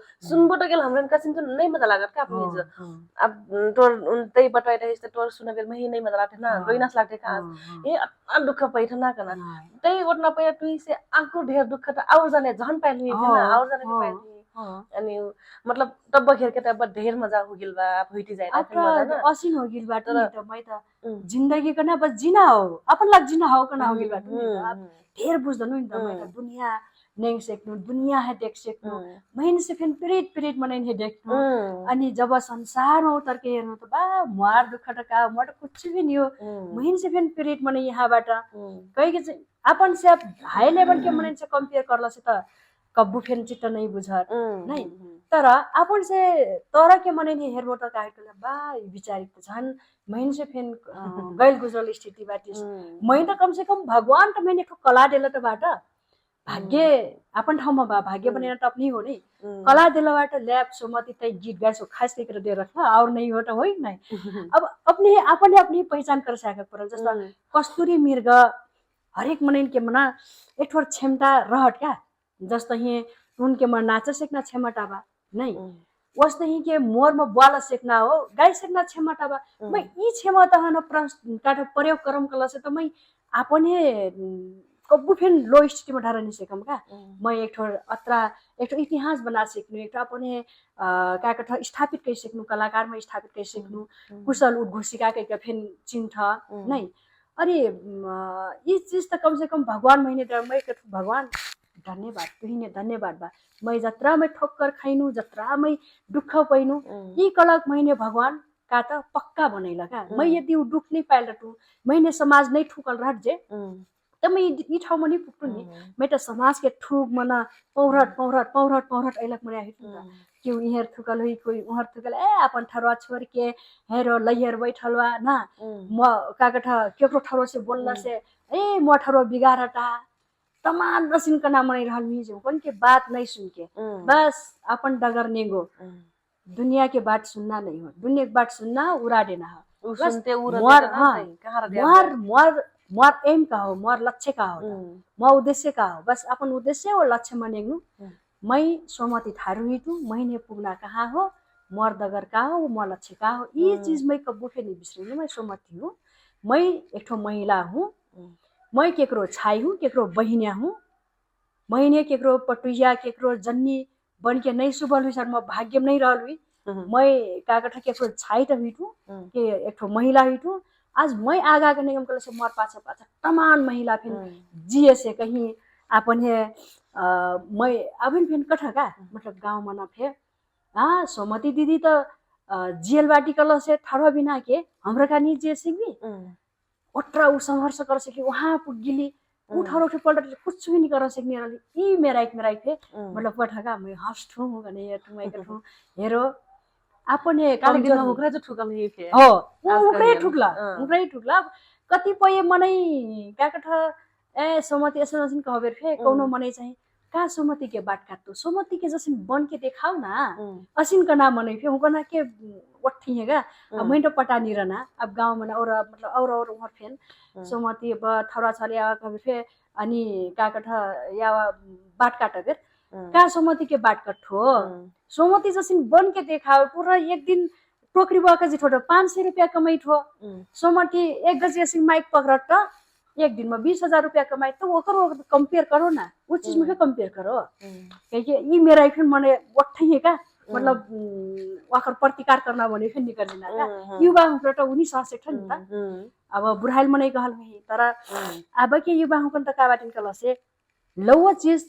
तो गेल हमरा कैसिन तो नहीं मजा लागत का अपनी जो अब तोर तै बताइ रहे त तोर सुने बेर में ही नहीं मजा लागत ना रोइनास लागते का ए अतना दुख पैठ ना कना तै ओतना पया तुई से आको ढेर दुख त आउ जाने झन पाइली ना आउ जाने के पाइली अनि मतलब तब घेर के तब ढेर मजा हो गेल बा भइटी जाय त असिन हो गेल बा त मै त जिंदगी कना बस जिना हो अपन लग जिना हो कना हो गेल बा ढेर बुझ्दनु नि त मै त दुनिया नेङ सेक्नु दुनिया है देख सेक्नु महिन से फिर पिरिट मनाइन है देखनु अनि जब संसारमा उतर के हेर्नु त बा मार दुख त का म त कुछ भी नहीं हो महिन से फिर पिरिट मने यहाँबाट कहीं के अपन से हाई लेवल के मनाइन से कंपेयर करला से त कब्बू फेन चित्त नहीं बुझर नहीं तर अपन से तर के मने नहीं हेरबो त काहेकले बा विचारिक त झन महिन से फेन गैल गुजरल स्थिति बाटी महिन त कम से कम भगवान त मैंने कला देला त बाट भाग्य अपन ठाउँमा बा भाग्य बनेर त अपनी हो नि कला देलाबाट ल्याब सोमति तै गीत गाइसो खास लेकर दे रखा और नहीं हो त होइ नहीं अब अपनी पहचान कर सके परल जस्तो कस्तूरी मृग हरेक मनैन के मना एक ठोर क्षमता रहट क्या जस्तो ही उनके मन नाच सेक्ना क्षमता बा नहीं वस्तै ही के मोर में बाल सेक्ना हो गाई सेक्ना क्षमता बा मैं ई क्षमता हन काठ प्रयोग करम कला से त मैं आपने कब्बू फेन लो स्थिति में ढारनी सेकम का मैं एक ठो इतिहास बना सिक्नु एक ठो अपने का कथा स्थापित कर सिक्नु कलाकार में स्थापित कर सिक्नु कुशल उद्घोषिका के फेन चिन्ह नहीं अरे ये चीज त कम से कम भगवान महीने मैं भगवान धन्यवाद तुहिने धन्यवाद बा मैं जत्रा में ठोक्कर खाइनु जत्रा में दुख पैनु यी कलक महीने भगवान का त पक्का बनैला का मैं यदि उ दुख नहीं पाइल तू मैंने समाज नहीं ठुकल रहट जे त मैं ई ठाउँमा नहीं पुग्नु नि मैं त समाज के ठुक मना पौरट ऐलक मने हिटु क्यों इहर थुकल हुई कोई उहर थुकल ए अपन ठरवा छोड़ के हेरो लैहर बैठलवा ना म कागठा केकरो ठरवा से बोलला से ए म ठरवा बिगारटा तमाम रसिन का नाम नहीं रहल मी जो कौन के बात नहीं सुन के बस अपन डगर नेगो दुनिया के बात सुनना नहीं हो दुनिया की बात सुनना उड़ा देना हो सुनते मोर एम का हो मोर लक्ष्य का हो मोर उद्देश्य का हो बस अपन उद्देश्य और लक्ष्य मनेग्नु मैं सोमती थारू ही तू महीने पुगना कहाँ हो मोर दगर का हो मोर लक्ष्य का हो ये चीज मैं कब्बू फेरि बिसरिनु मैं सोमती हूँ मैं एक ठो महिला हूँ मैं केकरो छाई हूँ, केकरो बहिनिया हूँ, मैंने केकरो पटुइया केकरो जन्नी बन के नहीं सुबल हुई सर मैं भाग्य में नहीं रहल हुई। मैं का कथा केकरो छाई त हुई हूँ के एक ठो महिला हुई हूँ। आज मैं आगा के निगम कल से मर पाछा पाछा तमाम महिला फिर जिए से कहीं अपन है मैं अबिन फिर कथा का मतलब गाँव मना फिर हाँ सोमती दीदी तो जेल बाटी कल से ठहर बिना के हमरा का नहीं जे सिकभी ओट्रा उ संघर्ष कर सके वहाँ पुगिली उठारो के पलट कुछ भी नहीं कर सकने रही ई मेरा एक है मतलब पठाका मैं हस्ठू हूँ भने ये तुम एक ठू हेरो अपने काली दिन हुक्रा जो ठुकल ही थे हो उक्रै ठुकला कतिपय मनै का कथा ए सोमती ऐसा नसिन कहबेर फे कोनो मनै चाहिँ का सोमती के बाट काटतो सोमती के जसिन बन के देखाओ ना असिन का नाम मनै फे उकना के वट्ठी हैगा अब मैं तो पटा नहीं रहना अब गांव में और मतलब और उमर फेन सोमती ब थरा छलिया कभी फे अनि का कथा या बाट काटा बेर का सोमती के बाट कट्ठो सोमती जसिन बन के देखाओ पूरा एक दिन टोकरी बाका जी ठोटो 500 रुपया कमाई ठो सोमती एक गजी ऐसी माइक पकड़त एक दिन में 20,000 रुपया कमाई तो वो करो कंपेयर करो ना उस चीज में क्या कंपेयर करो क्योंकि ये मेरा एक मने वट्ठै है का मतलब वाकर प्रतिकार करना भने फेरि निकल्दैन का युवा हुँक्रो त उनी ससेट नि त अब बुढाइल मनै कहल भई तर अब के युवा हुँकन त काबाटिन कलसे लौव चीज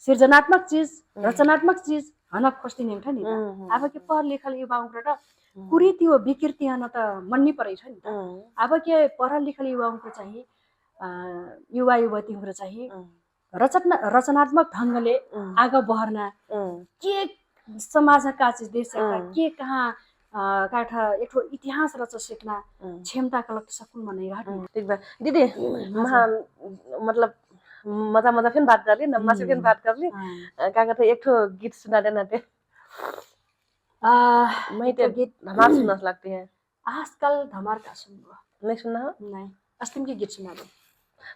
सृजनात्मक चीज रचनात्मक चीज हनक खोस्टिने हुन्छ नि त अब के पढ लेखल युवा हुँक्रो त कुरीति हो विकृति हन त मन्नी परै छ नि त अब के पढल लेखल युवा हुँक्रो चाहिँ युवा युवती हुँक्रो चाहिँ रचनात्मक ढंगले आगा बढ्न के समाजका चीज देश के कहाँ काठा एक इतिहास रच सिक्ना क्षमता कलक सकुन मनै रहत ठीक बा दीदी मतलब मजा मजा फिर बात कर ली नम्मा से फिर बात कर ली का कहते एक ठो गीत सुना देना ते मैं तो गीत धमार सुनना लगती है आजकल धमार का सुन नहीं सुनना हो नहीं अस्तिम के गीत सुना दो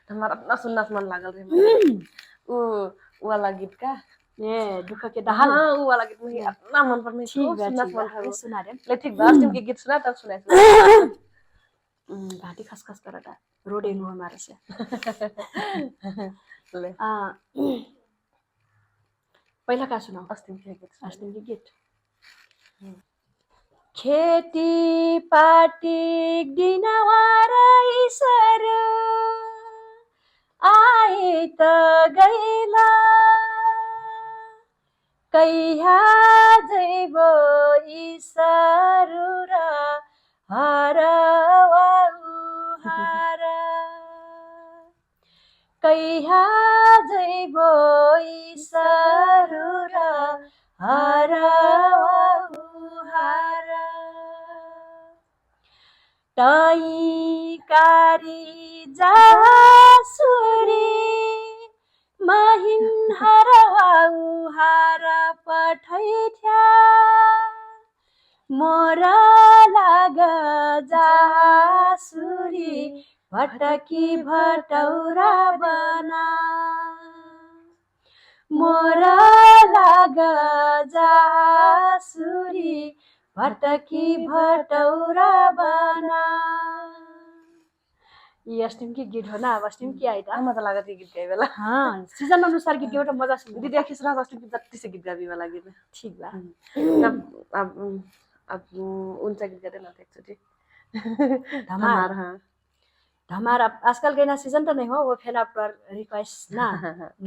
धमार अपना सुनना मन लागल रे वो वाला गीत का ए दुख के दहाल हां वो वाला गीत मुझे इतना मन पर मैं सुनना मन था सुना दे ले ठीक बा तुम के गीत सुना तब सुनाए घाटी खसखस करता रोड इन हमारे से ले पहिला का सुनाओ अस्तिम के गीत खेती पाटी दिनवार ईश्वर आए त गैला कैहा जैबो ईश्वरुरा हरवा हारा कैहा जैबो ईश्वरुरा हरवा हारा ताई कारी जासुरी महिन हरवाउ हारा पठैथ्या मोरा लाग जासुरी भटकी भटौरा बना मोरा लाग जासुरी भटकी भटौरा बना ये अस्टिम की गीत हो ना अब अस्टिम की आई था मजा लागत है गीत गाए वाला हाँ सीजन अनुसार गीत एउटा मजा सुन दीदी आखिर सुना अस्टिम की जत्ती से गीत गाबी वाला गीत ठीक बा अब उनका गीत गाते ना एकचोटी धमार हाँ धमार आजकल गैना सीजन तो नहीं हो वो फेला पर रिक्वेस्ट ना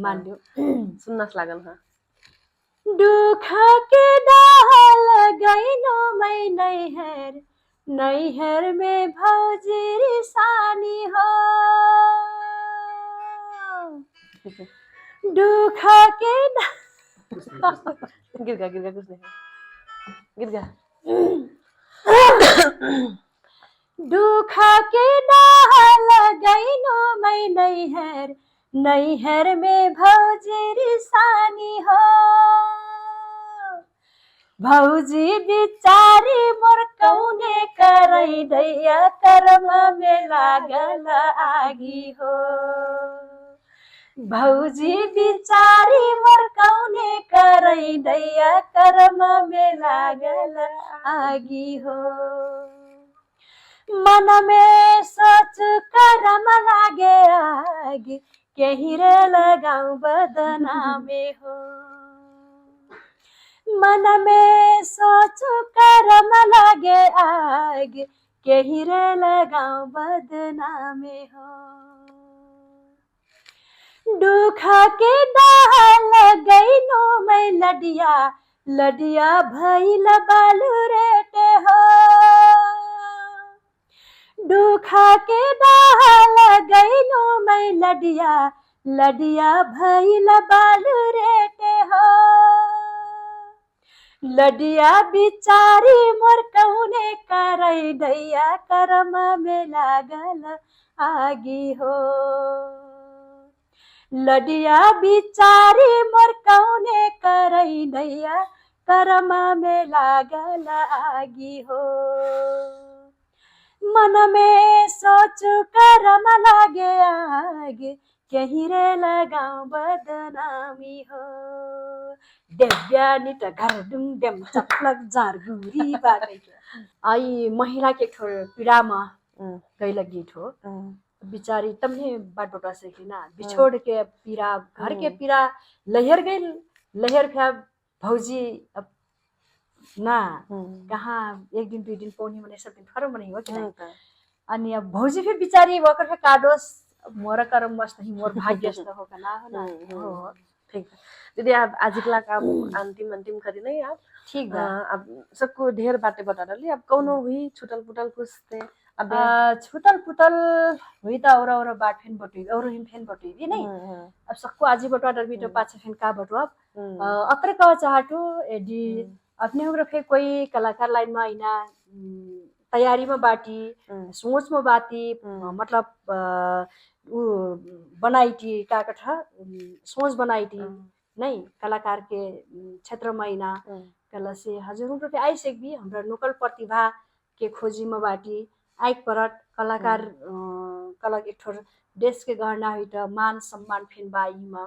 मान लियो सुनना लागल हाँ दुख के दाल गैनो मैं नैहर में भौजी रिसानी हो दुख के गीत गा कुछ नहीं गीत गा दुख के दाल गैनो मैं नैहर में भौजी रिसानी हो भौजी बिचारी मोर कौने करै दैया कर्म में लागल आगी हो भौजी बिचारी मोर कौने करै दैया कर्म में लागल आगी हो मन में सोच कर्म लागे आग केही रे लगाऊ बदनामे हो मन में सोचो कर्म लागे आग केही रे लगाऊ बदनामे हो दुख के दाह लगैनु मैं लडिया लडिया भैल बालू रेटे हो दुख के दाह लगैनु मैं लडिया लडिया भैल बालू रेटे हो लडिया बिचारी मोर कौने करै दैया कर्म में लागल आगी हो लडिया बिचारी मोर कौने करै दैया कर्म में लागल आगी हो मन में सोचु कर्म लागे आग केही रे लगाऊ बदनामी हो देव्यानी त घरडुङ डेम चप्लक झारगुरी बाटै आई महिला के पीड़ामा गैला गीत हो बिचारी तमने बाटोटा से ना बिछोड़ के पीड़ा घर के पीड़ा लहर गई लहर फिर भौजी अब ना कहाँ एक दिन 2 दिन पौनी मने सब दिन फरो मने हो कि नहीं अनि अब भौजी फिर बिचारी वकर फिर काडोस मोर कर्म मस्त ही मोर भाग्यस्त हो का ना हो ना हो ठीक है दीदी आप आज के लाख आप अंतिम करी नहीं आप ठीक बा अब सबको ढेर बातें बता डाली अब कौनो हुई छुटल पुटल कुछ थे अब छुटल पुटल हुई त और बाट फेन बटुई और हिम फेन बटुई भी नहीं अब सबको आजी बटवा डरबी तो पाछे फेन का बटवा अकर का चाहटू एडी अपने उग्र फे कोई कलाकार लाइन में आइना तैयारी में बाटी सोच में बाटी मतलब उ बनाई थी का कथा सोच बनाई थी नहीं कलाकार के क्षेत्र में आइना कला से हजुरों पे आई सेक भी हमरा लोकल प्रतिभा के खोजी में बाटी आइक परत कलाकार कला एक ठोर देश के गहना हुई त मान सम्मान फेन बाई में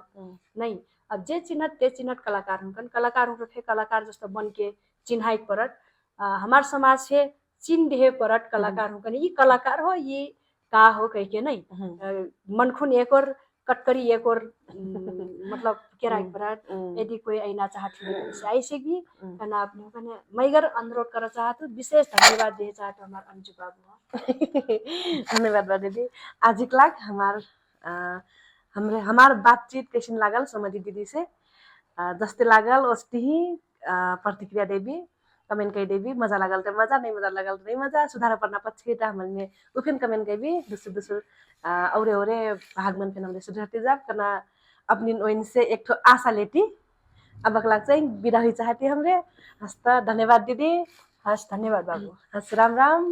नहीं अब जे चिन्हत कलाकार हुनकन कलाकार हुन फे कलाकार जस्तो बन के चिन्हाई परत हमार समाज से चिन्ह दे परत कलाकार हुनकन ये कलाकार हो ये का हो कह के नहीं मनखुन एक और कटकरी एक और मतलब केरा परत यदि कोई ऐना चाहत से ऐसे भी कना अपने कने मैगर अनुरोध कर चाहत विशेष धन्यवाद दे चाहत हमार अंजू बाबू धन्यवाद दीदी आज के लाख हमार बातचीत कैसे लागल समझी दीदी से जस्ते लागल उसती ही प्रतिक्रिया देवी कमेंट कही देवी मजा लागल तो मजा नहीं मजा लागल तो नहीं मजा सुधार पड़ना पक्षी था हमने उफिन कमेंट कही भी दूसरे औरे भाग मन फिर हमने सुधारते जाब करना अपनी ओइन से एक ठो आशा लेती अब अगला चाहिए विदा हुई चाहती हमरे हस्ता धन्यवाद दीदी हस धन्यवाद बाबू हस राम राम